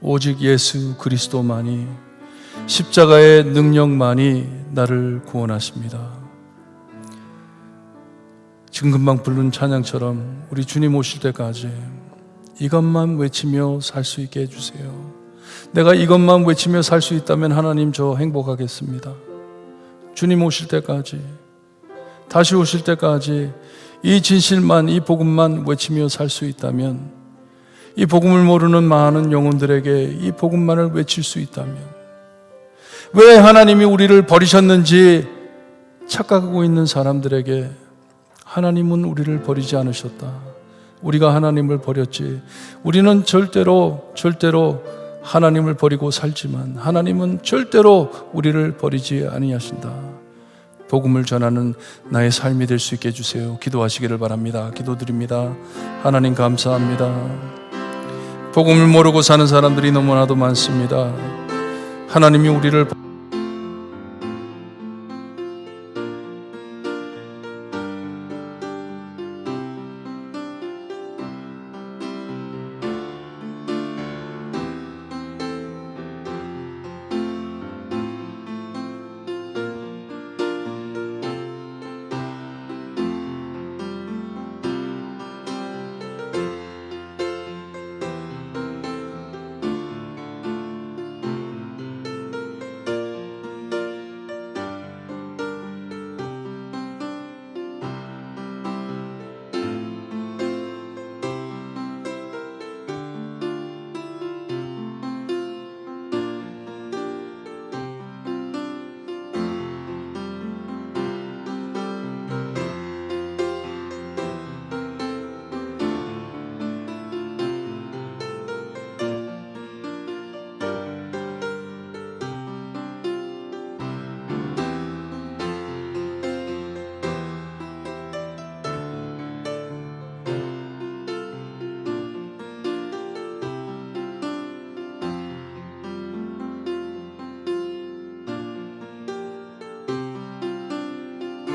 오직 예수 그리스도만이, 십자가의 능력만이 나를 구원하십니다. 지금 금방 부른 찬양처럼 우리 주님 오실 때까지 이것만 외치며 살 수 있게 해주세요. 내가 이것만 외치며 살 수 있다면 하나님, 저 행복하겠습니다. 주님 오실 때까지, 다시 오실 때까지 이 진실만, 이 복음만 외치며 살 수 있다면, 이 복음을 모르는 많은 영혼들에게 이 복음만을 외칠 수 있다면, 왜 하나님이 우리를 버리셨는지 착각하고 있는 사람들에게 하나님은 우리를 버리지 않으셨다, 우리가 하나님을 버렸지, 우리는 절대로 하나님을 버리고 살지만 하나님은 절대로 우리를 버리지 아니하신다, 복음을 전하는 나의 삶이 될 수 있게 해주세요. 기도하시기를 바랍니다. 기도드립니다. 하나님 감사합니다. 복음을 모르고 사는 사람들이 너무나도 많습니다. 하나님이 우리를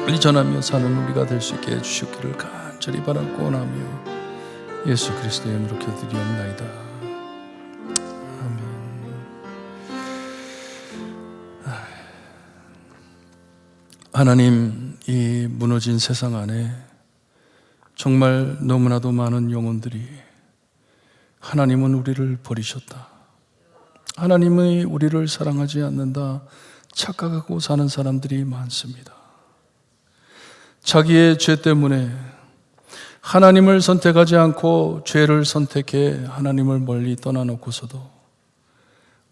빨리 전하며 사는 우리가 될 수 있게 해주시기를 간절히 바라고 원하며 예수 그리스도의 이름으로 기도드리옵나이다. 아멘. 하나님, 이 무너진 세상 안에 정말 너무나도 많은 영혼들이 하나님은 우리를 버리셨다, 하나님이 우리를 사랑하지 않는다 착각하고 사는 사람들이 많습니다. 자기의 죄 때문에 하나님을 선택하지 않고 죄를 선택해 하나님을 멀리 떠나놓고서도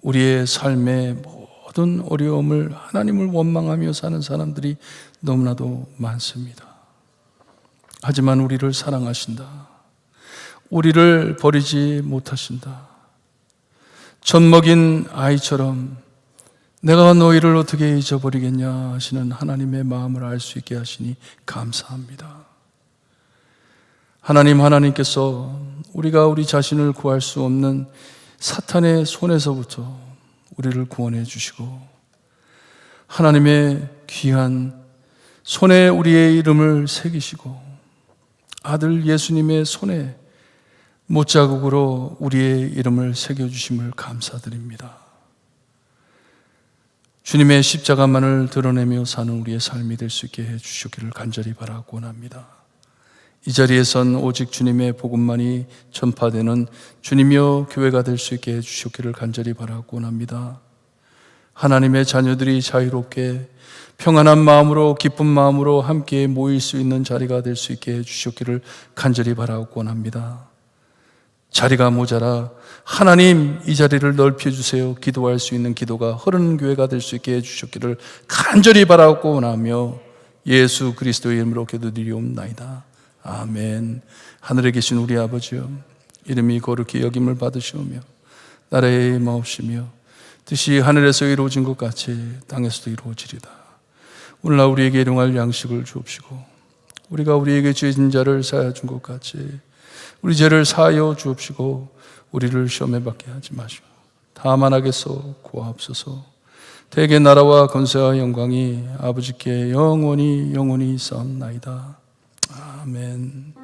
우리의 삶의 모든 어려움을 하나님을 원망하며 사는 사람들이 너무나도 많습니다. 하지만 우리를 사랑하신다, 우리를 버리지 못하신다, 젖먹인 아이처럼 내가 너희를 어떻게 잊어버리겠냐 하시는 하나님의 마음을 알 수 있게 하시니 감사합니다. 하나님께서 우리가 우리 자신을 구할 수 없는 사탄의 손에서부터 우리를 구원해 주시고 하나님의 귀한 손에 우리의 이름을 새기시고 아들 예수님의 손에 못자국으로 우리의 이름을 새겨주심을 감사드립니다. 주님의 십자가만을 드러내며 사는 우리의 삶이 될 수 있게 해주시기를 간절히 바라고 원합니다. 이 자리에선 오직 주님의 복음만이 전파되는 주님이여 교회가 될 수 있게 해주시기를 간절히 바라고 원합니다. 하나님의 자녀들이 자유롭게 평안한 마음으로 기쁜 마음으로 함께 모일 수 있는 자리가 될 수 있게 해주셨기를 간절히 바라고 원합니다. 자리가 모자라 하나님 이 자리를 넓혀주세요 기도할 수 있는 기도가 흐르는 교회가 될 수 있게 해주셨기를 간절히 바라고 원하며 예수 그리스도의 이름으로 기도드리옵나이다. 아멘. 하늘에 계신 우리 아버지여, 이름이 거룩히 여김을 받으시오며 나라의 마옵시며 뜻이 하늘에서 이루어진 것 같이 땅에서도 이루어지리다. 오늘날 우리에게 일용할 양식을 주옵시고 우리가 우리에게 죄진 자를 사하여 준 것 같이 우리 죄를 사하여 주옵시고 우리를 시험에 받게 하지 마시고 다만 악에서 구하옵소서. 대개 나라와 권세와 영광이 아버지께 영원히 영원히 있사옵나이다. 아멘.